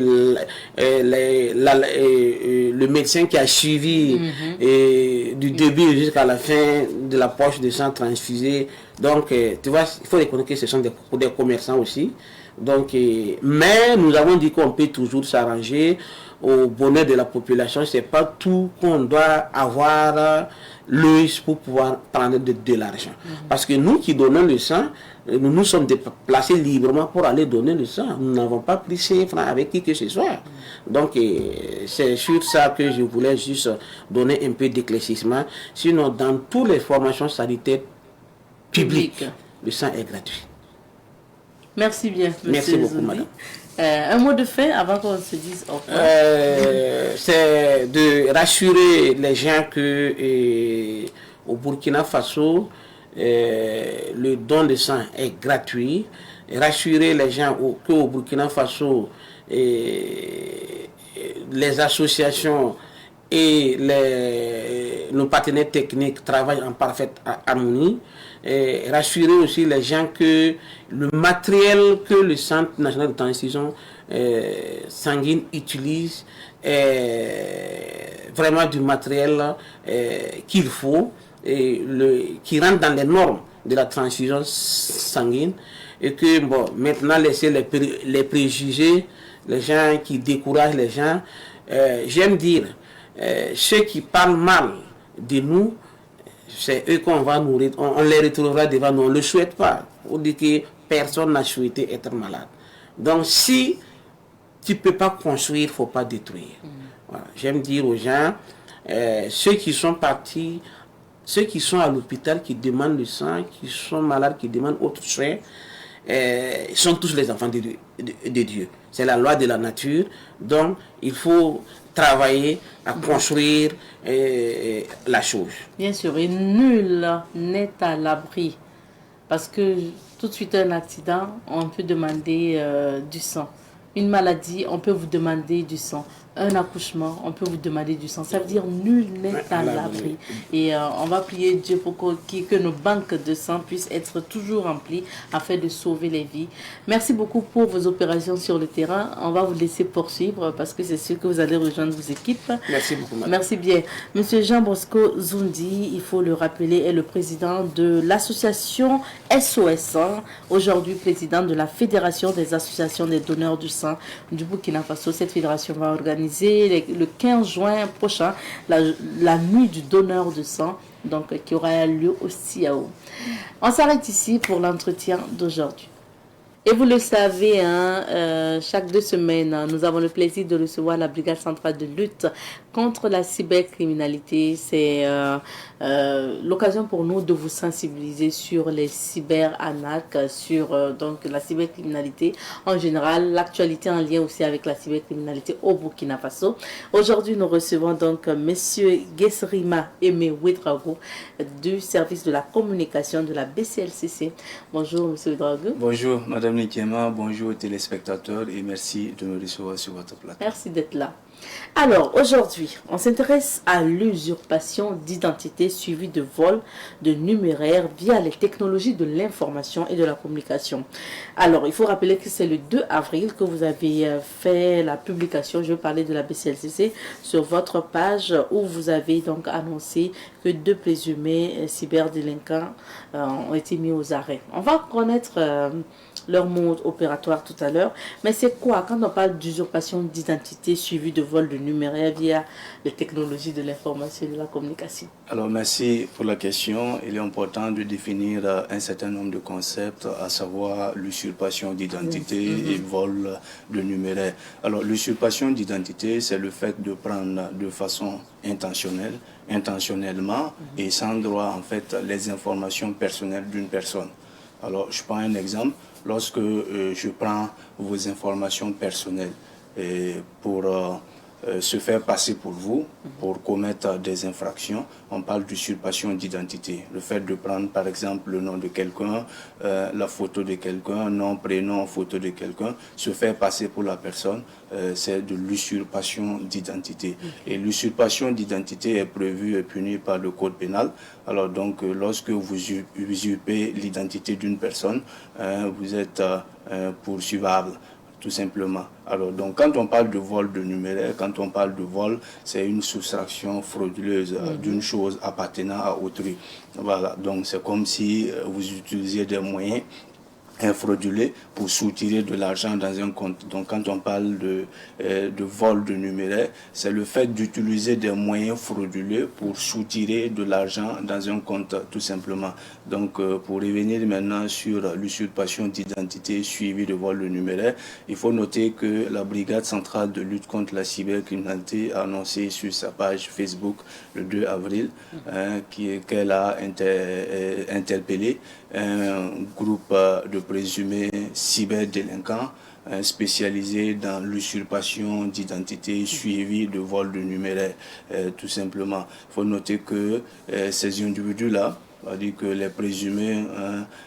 le médecin qui a suivi du début jusqu'à la fin de la poche de sang transfusé. Donc tu vois, il faut reconnaître que ce sont des commerçants aussi. Donc, mais nous avons dit qu'on peut toujours s'arranger au bonheur de la population. Ce n'est pas tout qu'on doit avoir l'œil pour pouvoir prendre de l'argent. Parce que nous qui donnons le sang, nous nous sommes déplacés librement pour aller donner le sang. Nous n'avons pas pris 5 francs avec qui que ce soit. Donc, c'est sur ça que je voulais juste donner un peu d'éclaircissement. Sinon, dans toutes les formations sanitaires publiques, le sang est gratuit. Merci bien. Merci beaucoup, madame. Un mot de fin avant qu'on se dise au revoir. C'est de rassurer les gens que au Burkina Faso, le don de sang est gratuit. Rassurer les gens qu'au Burkina Faso, les associations et nos partenaires techniques travaillent en parfaite harmonie. Et rassurer aussi les gens que le matériel que le Centre national de transfusion sanguine utilise est vraiment du matériel qu'il faut et qui rentre dans les normes de la transfusion sanguine, et que bon, maintenant laisser les préjugés, les gens qui découragent les gens, j'aime dire, ceux qui parlent mal de nous, c'est eux qu'on va nourrir, on les retrouvera devant nous, on ne le souhaite pas. On dit que personne n'a souhaité être malade. Donc si tu ne peux pas construire, il ne faut pas détruire. Voilà. J'aime dire aux gens, ceux qui sont partis, ceux qui sont à l'hôpital, qui demandent le sang, qui sont malades, qui demandent autre chose, sont tous les enfants de Dieu. C'est la loi de la nature, donc il faut travailler à construire la chose. Bien sûr, et nul n'est à l'abri. Parce que tout de suite, un accident, on peut demander du sang. Une maladie, on peut vous demander du sang. Un accouchement, on peut vous demander du sang. Ça veut dire nul n'est à l'abri. Et on va prier Dieu pour que nos banques de sang puissent être toujours remplies afin de sauver les vies. Merci beaucoup pour vos opérations sur le terrain. On va vous laisser poursuivre parce que c'est sûr que vous allez rejoindre vos équipes. Merci beaucoup, madame. Merci bien. Monsieur Jean Bosco Zoundi, il faut le rappeler, est le président de l'association SOS, aujourd'hui président de la Fédération des associations des donneurs du sang du Burkina Faso. Cette fédération va organiser le 15 juin prochain la nuit du donneur de sang, donc qui aura lieu au CIAO. On s'arrête ici pour l'entretien d'aujourd'hui. Et vous le savez, chaque 2 semaines, nous avons le plaisir de recevoir la Brigade centrale de lutte contre la cybercriminalité. C'est l'occasion pour nous de vous sensibiliser sur les cyberarnaques, sur donc la cybercriminalité en général, l'actualité en lien aussi avec la cybercriminalité au Burkina Faso. Aujourd'hui, nous recevons donc Monsieur Guesrima Aimé Ouedraogo du service de la communication de la BCLCC. Bonjour, Monsieur Ouedraogo. Bonjour, Madame Nikema, bonjour aux téléspectateurs et merci de me recevoir sur votre plateau. Merci d'être là. Alors, aujourd'hui, on s'intéresse à l'usurpation d'identité suivie de vol de numéraires via les technologies de l'information et de la communication. Alors, il faut rappeler que c'est le 2 avril que vous avez fait la publication, je vais parler de la BCLCC, sur votre page où vous avez donc annoncé que 2 présumés cyberdélinquants ont été mis aux arrêts. On va connaître leur mode opératoire tout à l'heure. Mais c'est quoi quand on parle d'usurpation d'identité suivie de vol de numéraire via les technologies de l'information et de la communication? Alors merci pour la question. Il est important de définir un certain nombre de concepts, à savoir l'usurpation d'identité et vol de numéraire. Alors l'usurpation d'identité, c'est le fait de prendre de façon intentionnellement et sans droit en fait les informations personnelles d'une personne. Alors je prends un exemple. Lorsque je prends vos informations personnelles pour se faire passer pour vous, pour commettre des infractions, on parle d'usurpation d'identité. Le fait de prendre par exemple le nom de quelqu'un, la photo de quelqu'un, nom, prénom, photo de quelqu'un, se faire passer pour la personne, c'est de l'usurpation d'identité. Et l'usurpation d'identité est prévue et punie par le code pénal. Alors donc lorsque vous usurpez l'identité d'une personne, vous êtes poursuivable, tout simplement. Alors donc quand on parle de vol de numéraire, quand on parle de vol, c'est une soustraction frauduleuse d'une chose appartenant à autrui. Voilà, donc c'est comme si vous utilisiez des moyens frauduleux pour soutirer de l'argent dans un compte. Donc quand on parle de vol de numéraire, c'est le fait d'utiliser des moyens frauduleux pour soutirer de l'argent dans un compte, tout simplement. Donc pour revenir maintenant sur l'usurpation d'identité suivie de vol de numéraire, il faut noter que la Brigade centrale de lutte contre la cybercriminalité a annoncé sur sa page Facebook le 2 avril qu'elle a interpellé un groupe de présumés cyberdélinquants spécialisés dans l'usurpation d'identité suivie de vol de numéraire, tout simplement. Il faut noter que ces individus-là, c'est-à-dire que les présumés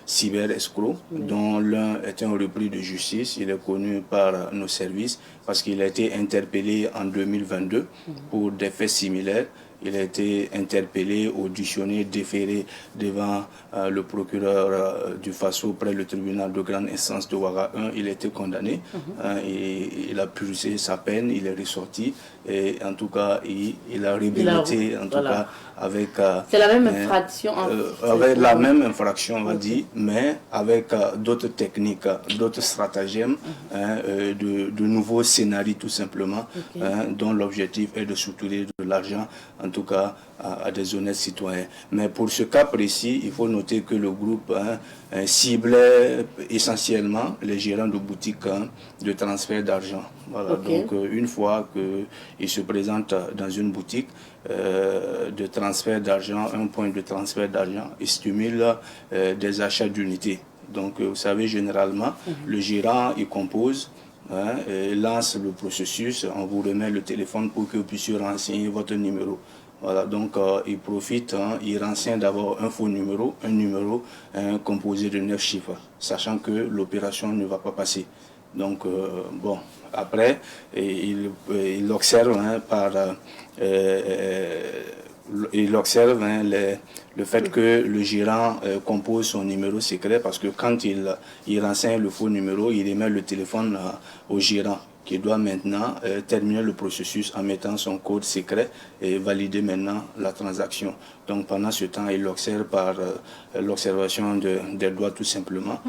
cyber-escrocs, dont l'un est un repris de justice, il est connu par nos services parce qu'il a été interpellé en 2022 pour des faits similaires. Il a été interpellé, auditionné, déféré devant le procureur du Faso près le tribunal de grande instance de Ouaga 1. Il a été condamné et il a purgé sa peine, il est ressorti et en tout cas il a réhabilité en tout cas avec... c'est la même infraction. Avec la même infraction, on va dire, mais avec d'autres techniques, d'autres stratagèmes, de nouveaux scénarios tout simplement, dont l'objectif est de soutirer de l'argent, en tout cas à des honnêtes citoyens. Mais pour ce cas précis, il faut noter que le groupe ciblait essentiellement les gérants de boutiques de transfert d'argent. Voilà. Donc une fois qu'ils se présentent dans une boutique de transfert d'argent, un point de transfert d'argent, ils stimulent des achats d'unités. Donc, vous savez, généralement, le gérant, il compose, et lance le processus, on vous remet le téléphone pour que vous puissiez renseigner votre numéro. Voilà, donc il profite, il renseigne d'abord un faux numéro, un numéro composé de 9 chiffres, sachant que l'opération ne va pas passer. Donc, bon, après, il observe il observe le fait que le gérant compose son numéro secret, parce que quand il renseigne le faux numéro, il émet le téléphone au gérant, qui doit maintenant terminer le processus en mettant son code secret et valider maintenant la transaction. Donc pendant ce temps, il observe par l'observation des doigts tout simplement.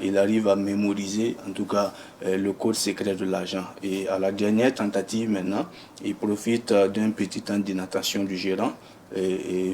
Il arrive à mémoriser en tout cas le code secret de l'agent. Et à la dernière tentative maintenant, il profite d'un petit temps d'inattention du gérant et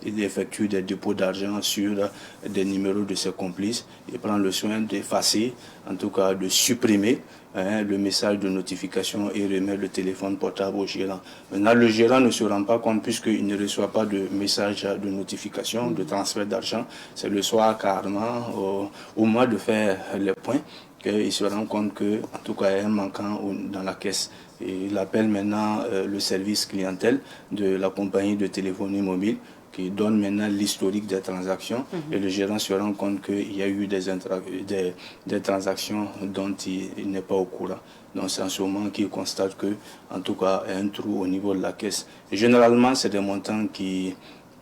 il effectue des dépôts d'argent sur des numéros de ses complices. Il prend le soin d'effacer, en tout cas de supprimer le message de notification et remet le téléphone portable au gérant. Maintenant, le gérant ne se rend pas compte puisqu'il ne reçoit pas de message de notification, de transfert d'argent. C'est le soir carrément, au moment de faire les points, qu'il se rend compte que, en tout cas, il y a un manquant dans la caisse. Et il appelle maintenant le service clientèle de la compagnie de téléphonie mobile qui donne maintenant l'historique des transactions et le gérant se rend compte qu'il y a eu des transactions dont il n'est pas au courant. Donc c'est en ce moment qu'il constate que, en tout cas, il y a un trou au niveau de la caisse. Et généralement, c'est des montants qui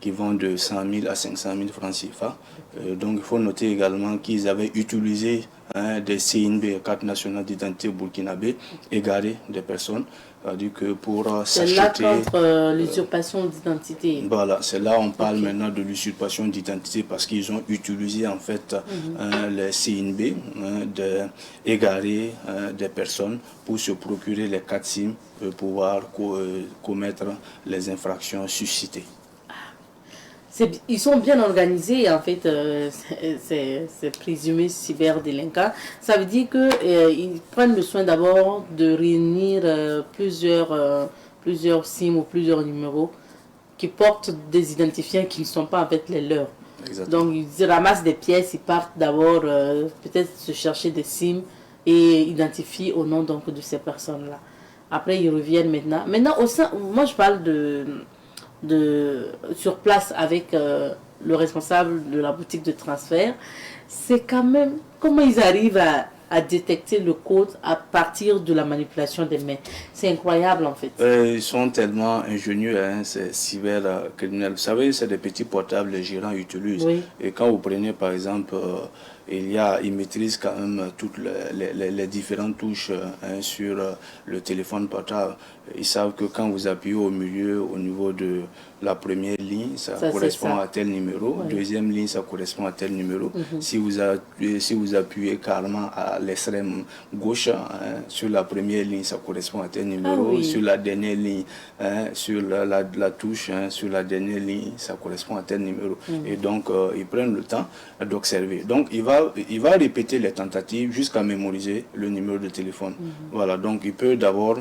vont de 100 000 à 500 000 francs CFA. Donc il faut noter également qu'ils avaient utilisé des CNB, carte nationale d'identité burkinabé, égarées des personnes. C'est-à-dire que pour s'acheter... C'est là contre l'usurpation d'identité. Voilà, c'est là on parle maintenant de l'usurpation d'identité parce qu'ils ont utilisé en fait les CNB égarées des personnes pour se procurer les cartes SIM pour pouvoir commettre les infractions suscitées. Ils sont bien organisés, en fait, ces présumés cyberdélinquants. Ça veut dire qu'ils prennent le soin d'abord de réunir plusieurs SIM ou plusieurs numéros qui portent des identifiants qui ne sont pas en fait les leurs. Exactement. Donc ils ramassent des pièces, ils partent d'abord peut-être se chercher des SIM et identifient au nom donc, de ces personnes-là. Après ils reviennent maintenant. Maintenant, moi je parle sur place avec le responsable de la boutique de transfert. C'est quand même comment ils arrivent à détecter le code à partir de la manipulation des mains. C'est incroyable en fait. Ils sont tellement ingénieux, ces cybercriminels. Vous savez, c'est des petits portables les gérants utilisent. Oui. Et quand vous prenez par exemple, ils maîtrisent quand même toutes les différentes touches sur le téléphone portable. Ils savent que quand vous appuyez au milieu, au niveau de la première ligne, ça correspond à tel numéro. Oui. Deuxième ligne, ça correspond à tel numéro. Si vous appuyez carrément à l'extrême gauche, sur la première ligne, ça correspond à tel numéro. Ah, oui. Sur la dernière ligne, sur la touche, sur la dernière ligne, ça correspond à tel numéro. Et donc, ils prennent le temps d'observer. Donc, il va répéter les tentatives jusqu'à mémoriser le numéro de téléphone. Voilà, donc il peut d'abord,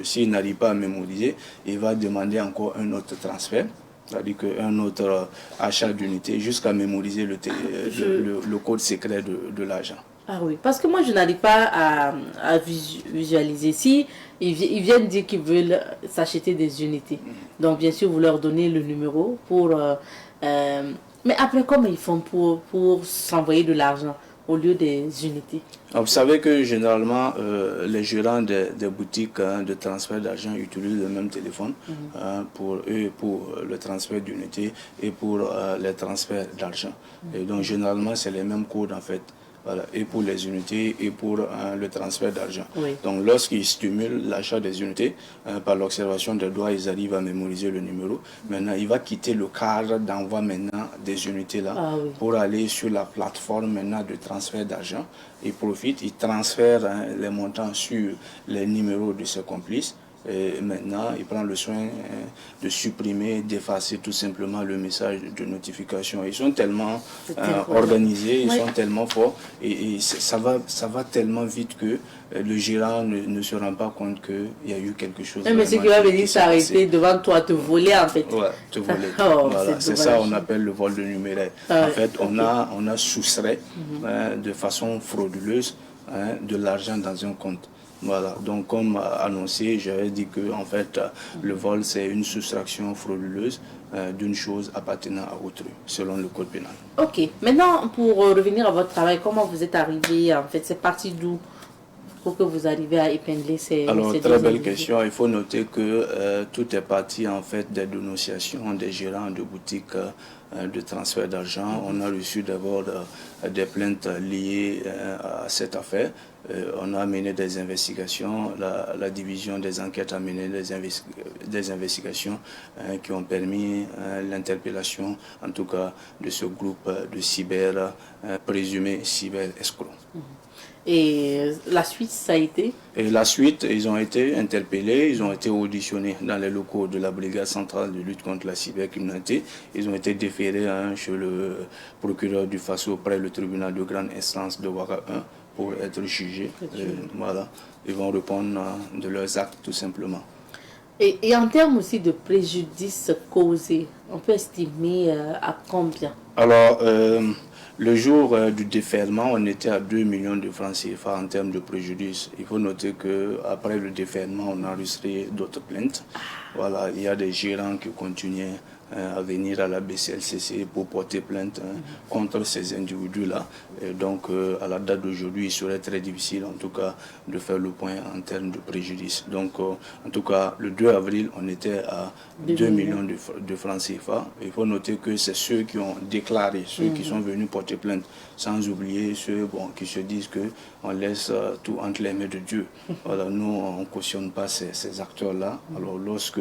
s'il n'arrive pas à mémoriser, il va demander encore un autre transfert, c'est-à-dire qu'un autre achat d'unité, jusqu'à mémoriser le code secret de l'agent. Ah oui, parce que moi je n'arrive pas à visualiser. Si ils viennent dire qu'ils veulent s'acheter des unités, donc bien sûr vous leur donnez le numéro pour... mais après comment ils font pour s'envoyer de l'argent au lieu des unités? Alors, vous savez que généralement les gérants des boutiques de transfert d'argent utilisent le même téléphone pour le transfert d'unités et pour les transferts d'argent. Et donc généralement c'est les mêmes codes en fait. Voilà, et pour les unités et pour le transfert d'argent. Oui. Donc lorsqu'ils stimulent l'achat des unités, par l'observation des doigts, ils arrivent à mémoriser le numéro. Maintenant, il va quitter le cadre d'envoi maintenant des unités là pour aller sur la plateforme maintenant de transfert d'argent. Il profite, il transfère les montants sur les numéros de ses complices. Et maintenant, il prend le soin de supprimer, d'effacer tout simplement le message de notification. Ils sont tellement organisés, ils sont tellement forts et ça va tellement vite que le gérant ne se rend pas compte qu'il y a eu quelque chose. Mais c'est qui va venir s'arrêter devant toi, te voler en fait. Ouais, te voler. Voilà. C'est ça on appelle le vol de numéraire. En fait, on a soustrait de façon frauduleuse de l'argent dans un compte. Voilà, donc comme annoncé, j'avais dit que en fait, le vol c'est une soustraction frauduleuse d'une chose appartenant à autrui, selon le code pénal. Ok, maintenant pour revenir à votre travail, comment vous êtes arrivé, en fait, c'est parti d'où pour que vous arrivez à épingler ces Alors, ces très deux belle individus? question. Il faut noter que tout est parti en fait des dénonciations des gérants de boutiques de transfert d'argent. On a reçu d'abord des plaintes liées à cette affaire. On a mené des investigations. La division des enquêtes a mené des investigations qui ont permis l'interpellation, en tout cas, de ce groupe de présumés cyber-escrocs. Et la suite, ça a été? Et la suite, ils ont été interpellés, ils ont été auditionnés dans les locaux de la Brigade centrale de lutte contre la cybercriminalité. Ils ont été déférés chez le procureur du Faso près le tribunal de grande instance de Ouaga 1 pour être jugés. Voilà, ils vont répondre de leurs actes tout simplement. Et en termes aussi de préjudice causé, on peut estimer à combien? Alors, le jour du déferlement, on était à 2 millions de francs CFA en termes de préjudice. Il faut noter qu'après le déferlement, on a enregistré d'autres plaintes. Voilà, il y a des gérants qui continuaient à venir à la BCLCC pour porter plainte contre ces individus-là. Et donc, à la date d'aujourd'hui, il serait très difficile, en tout cas, de faire le point en termes de préjudice. Donc, en tout cas, le 2 avril, on était à 2 millions de francs CFA. Il faut noter que c'est ceux qui ont déclaré, ceux qui sont venus porter plainte, sans oublier ceux qui se disent qu'on laisse tout entre les mains de Dieu. Voilà, nous, on ne cautionne pas ces acteurs-là. Alors, lorsque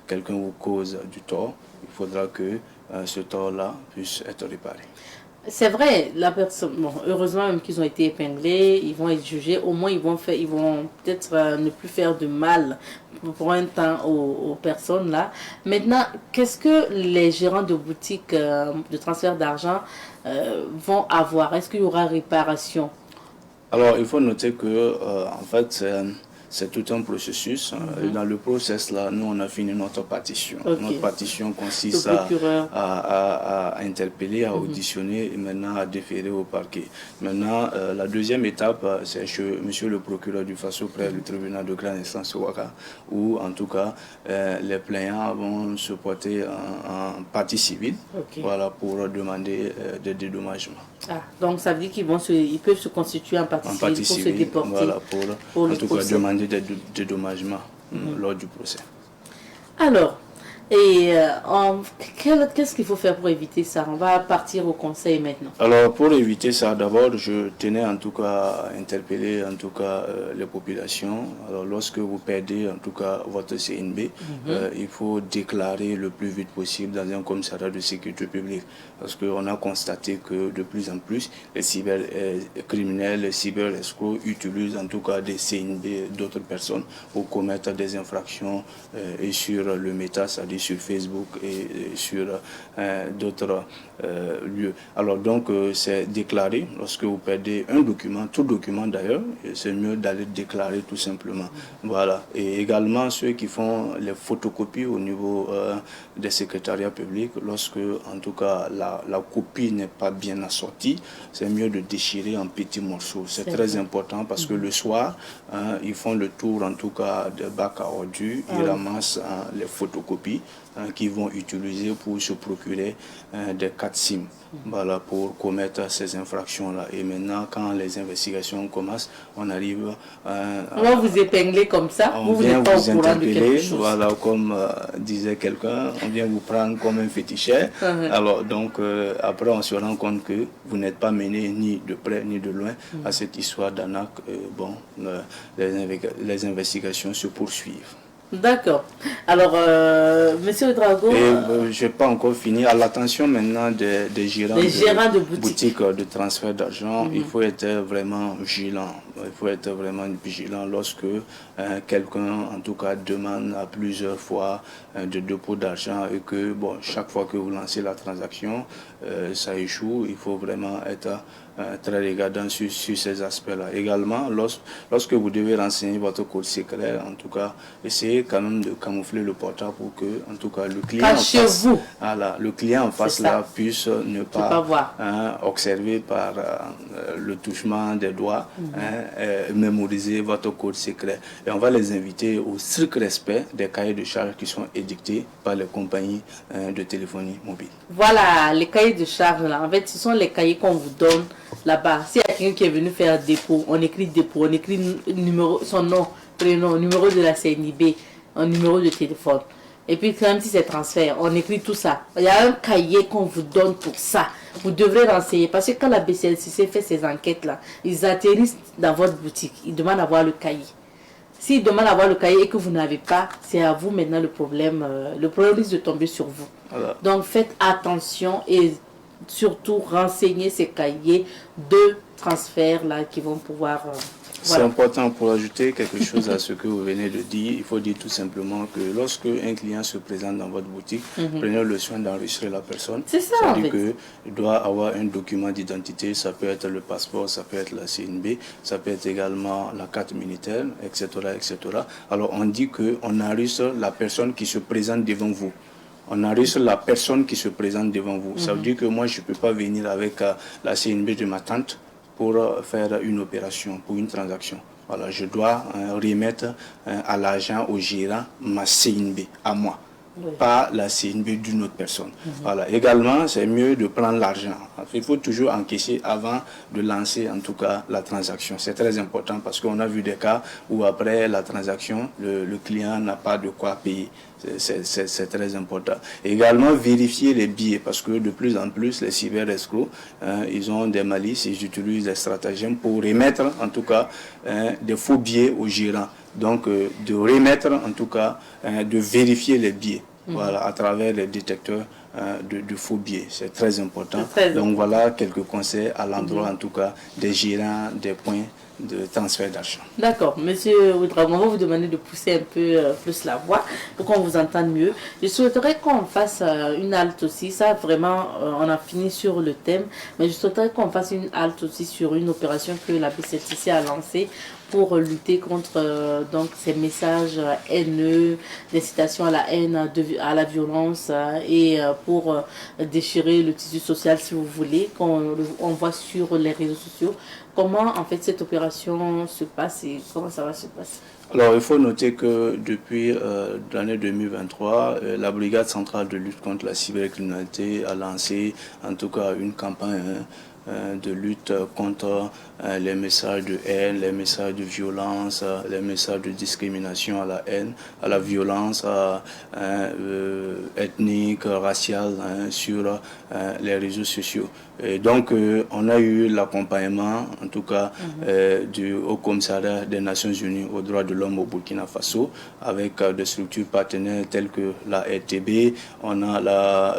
quelqu'un vous cause du tort, il faudra que ce tort-là puisse être réparé. C'est vrai, la personne, bon, heureusement même qu'ils ont été épinglés, ils vont être jugés, au moins ils vont peut-être ne plus faire de mal pour un temps aux personnes là. Maintenant, qu'est-ce que les gérants de boutiques de transfert d'argent vont avoir? Est-ce qu'il y aura réparation? Alors, il faut noter que en fait, c'est tout un processus. Et dans le process là, nous on a fini notre partition. Notre partition consiste à interpeller, à auditionner et maintenant à déférer au parquet. Maintenant, la deuxième étape, c'est chez monsieur le procureur du Faso près du tribunal de grande instance Ouaga, où en tout cas les plaignants vont se porter en partie civile, voilà, pour demander des dédommagements. Ah, donc ça veut dire qu'ils peuvent se constituer en partie civile pour se déporter. Voilà, pour en tout cas demander des dédommagements lors du procès. Alors, et qu'est-ce qu'il faut faire pour éviter ça? On va partir au conseil maintenant. Alors, pour éviter ça, d'abord, je tenais en tout cas à interpeller en tout cas les populations. Alors, lorsque vous perdez en tout cas votre CNB, il faut déclarer le plus vite possible dans un commissariat de sécurité publique. Parce qu'on a constaté que de plus en plus, les cybercriminels, les cyber-escrocs utilisent en tout cas des CNB d'autres personnes pour commettre des infractions et sur le méta, c'est-à-dire sur Facebook et sur d'autres lieux. Alors donc, c'est déclaré lorsque vous perdez un document, tout document d'ailleurs, c'est mieux d'aller déclarer tout simplement. Voilà. Et également ceux qui font les photocopies au niveau des secrétariats publics, lorsque en tout cas la copie n'est pas bien assortie, c'est mieux de déchirer en petits morceaux. C'est très important parce que le soir, ils font le tour en tout cas des bacs à ordures, ils ramassent les photocopies qu'ils vont utiliser pour se procurer des cartes SIM, voilà, pour commettre ces infractions-là. Et maintenant, quand les investigations commencent, on arrive on va vous épingler comme ça, on vient vous interpeller, voilà, comme disait quelqu'un, on vient vous prendre comme un féticheur. Alors donc, après, on se rend compte que vous n'êtes pas mené ni de près ni de loin à cette histoire d'arnaque. Bon, les investigations se poursuivent. D'accord. Alors, Monsieur Drago... je n'ai pas encore fini. À l'attention maintenant des gérants, de boutiques de transfert d'argent, il faut être vraiment vigilant. il faut être vraiment vigilant lorsque quelqu'un, en tout cas, demande à plusieurs fois de dépôt d'argent et que, bon, chaque fois que vous lancez la transaction, ça échoue. Il faut vraiment être très regardant sur ces aspects-là. Également, lorsque vous devez renseigner votre code secret, en tout cas, essayez quand même de camoufler le portable pour que, en tout cas, le client le client en face là puisse ne pas voir. Observer par le touchement des doigts, mémoriser votre code secret. Et on va les inviter au strict respect des cahiers de charges qui sont édictés par les compagnies de téléphonie mobile. Voilà, les cahiers de charges là, en fait, ce sont les cahiers qu'on vous donne là-bas. S'il y a quelqu'un qui est venu faire dépôt, on écrit dépôt, on écrit numéro, son nom, prénom, numéro de la CNIB, un numéro de téléphone. Et puis, même si c'est transfert, on écrit tout ça. Il y a un cahier qu'on vous donne pour ça. Vous devrez renseigner. Parce que quand la BCLCC fait ces enquêtes-là, ils atterrissent dans votre boutique. Ils demandent à voir le cahier. S'ils demandent à voir le cahier et que vous n'avez pas, c'est à vous maintenant le problème. Le problème risque de tomber sur vous. Voilà. Donc, faites attention et surtout renseignez ces cahiers de transfert là qui vont pouvoir... C'est important pour ajouter quelque chose à ce que vous venez de dire. Il faut dire tout simplement que lorsque un client se présente dans votre boutique, prenez le soin d'enregistrer la personne. C'est ça. C'est-à-dire qu'il doit avoir un document d'identité. Ça peut être le passeport, ça peut être la CNB, ça peut être également la carte militaire, etc., etc. Alors on dit qu'on enregistre la personne qui se présente devant vous. On enregistre la personne qui se présente devant vous. Ça veut dire que moi, je ne peux pas venir avec la CNB de ma tante pour faire une opération, pour une transaction. Voilà, je dois remettre à l'agent, au gérant, ma CNB, à moi, pas la CNB d'une autre personne. Voilà. Également, c'est mieux de prendre l'argent. Il faut toujours encaisser avant de lancer, en tout cas, la transaction. C'est très important parce qu'on a vu des cas où après la transaction, le client n'a pas de quoi payer. C'est très important. Également, vérifier les billets parce que de plus en plus, les cyber-escrocs, ils ont des malices, ils utilisent des stratagèmes pour remettre, en tout cas, des faux billets aux gérants. Donc, de remettre, en tout cas, de vérifier les billets. Voilà, à travers les détecteurs de faux billets. C'est très important. Donc, voilà quelques conseils à l'endroit, en tout cas, des gérants, des points de transfert d'argent. D'accord. Monsieur Ouedraogo, on va vous demander de pousser un peu plus la voix pour qu'on vous entende mieux. Je souhaiterais qu'on fasse une halte aussi. Ça, vraiment, on a fini sur le thème. Mais je souhaiterais qu'on fasse une halte aussi sur une opération que la BCLCC a lancée pour lutter contre donc ces messages haineux, d'incitation à la haine, à la violence et pour déchirer le tissu social, si vous voulez, qu'on voit sur les réseaux sociaux. Comment en fait cette opération se passe et comment ça va se passer? Alors il faut noter que depuis l'année 2023, la Brigade centrale de lutte contre la cybercriminalité a lancé en tout cas une campagne de lutte contre les messages de haine, les messages de violence, les messages de discrimination à la haine, à la violence ethnique, raciale sur les réseaux sociaux. Et donc, on a eu l'accompagnement, en tout cas, du Haut Commissariat des Nations Unies aux droits de l'homme au Burkina Faso, avec des structures partenaires telles que la RTB, on a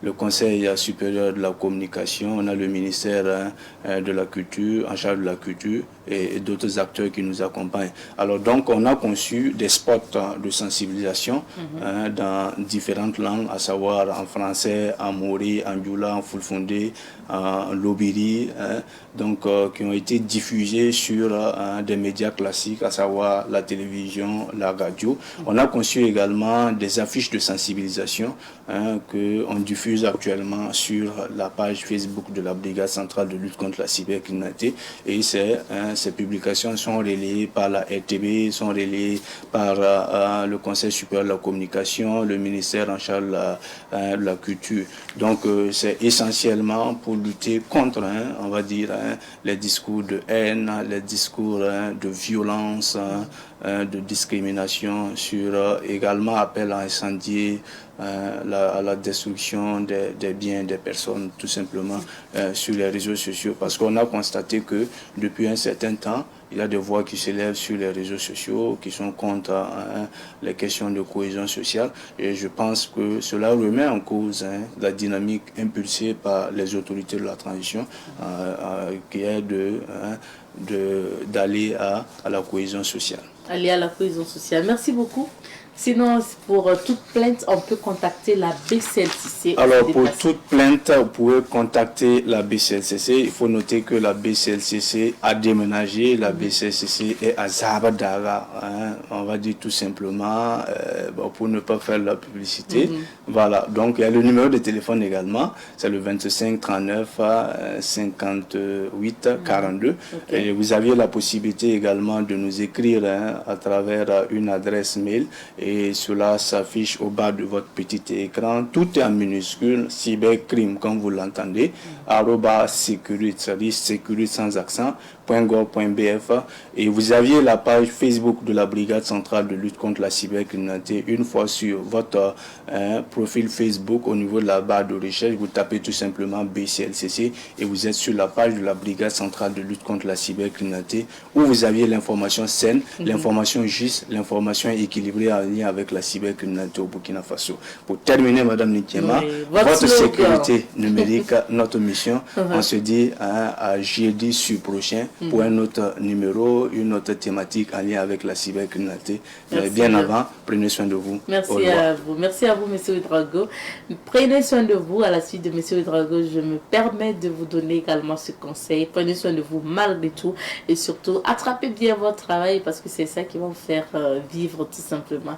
le Conseil supérieur de la communication, on a le ministère de la Culture, en charge de la culture, et d'autres acteurs qui nous accompagnent. Alors donc, on a conçu des spots de sensibilisation dans différentes langues, à savoir en français, en mori, en djoula, en fulfondé, en lobiri, donc qui ont été diffusés sur des médias classiques, à savoir la télévision, la radio. On a conçu également des affiches de sensibilisation qu'on diffuse actuellement sur la page Facebook de la Brigade centrale de lutte contre la cybercriminalité. Et ces publications sont relayées par la RTB, sont relayées par le Conseil supérieur de la communication, le ministère en charge de la culture. Donc c'est essentiellement pour lutter contre, on va dire, les discours de haine, les discours de violence, de discrimination, sur également appel à incendier, à la destruction des biens des personnes, tout simplement sur les réseaux sociaux. Parce qu'on a constaté que depuis un certain temps, il y a des voix qui s'élèvent sur les réseaux sociaux, qui sont contre les questions de cohésion sociale. Et je pense que cela remet en cause la dynamique impulsée par les autorités de la transition, qui est d'aller à la cohésion sociale. Aller à la cohésion sociale. Merci beaucoup. Sinon, pour toute plainte, on peut contacter la BCLCC. Alors, pour toute plainte, vous pouvez contacter la BCLCC. Il faut noter que la BCLCC a déménagé. La BCLCC est à Zabadara. On va dire tout simplement, pour ne pas faire la publicité. Voilà. Donc, il y a le numéro de téléphone également. C'est le 25 39 58 42. Et vous aviez la possibilité également de nous écrire à travers une adresse mail. Et cela s'affiche au bas de votre petit écran. Tout est en minuscule, cybercrime, comme vous l'entendez, @sécurité, c'est-à-dire sécurité sans accent, .gov.bf. Et vous aviez la page Facebook de la Brigade centrale de lutte contre la cybercriminalité. Une fois sur votre profil Facebook, au niveau de la barre de recherche, vous tapez tout simplement BCLCC et vous êtes sur la page de la Brigade centrale de lutte contre la cybercriminalité, où vous aviez l'information saine, l'information juste, l'information équilibrée en lien avec la cybercriminalité au Burkina Faso. Pour terminer, Madame Nikiema, votre sécurité numérique, notre mission, on se dit à jeudi sur prochain pour un autre numéro, une autre thématique en lien avec la cybercriminalité. Bien avant, prenez soin de vous. Merci à vous. Merci à vous, M. Ouedraogo. Prenez soin de vous. À la suite de M. Ouedraogo, je me permets de vous donner également ce conseil. Prenez soin de vous malgré tout et surtout, attrapez bien votre travail parce que c'est ça qui va vous faire vivre tout simplement.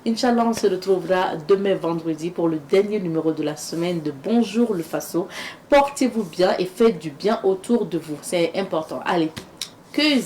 Inch'Allah, on se retrouvera demain vendredi pour le dernier numéro de la semaine de Bonjour le Faso. Portez-vous bien et faites du bien autour de vous. C'est important. Allez, que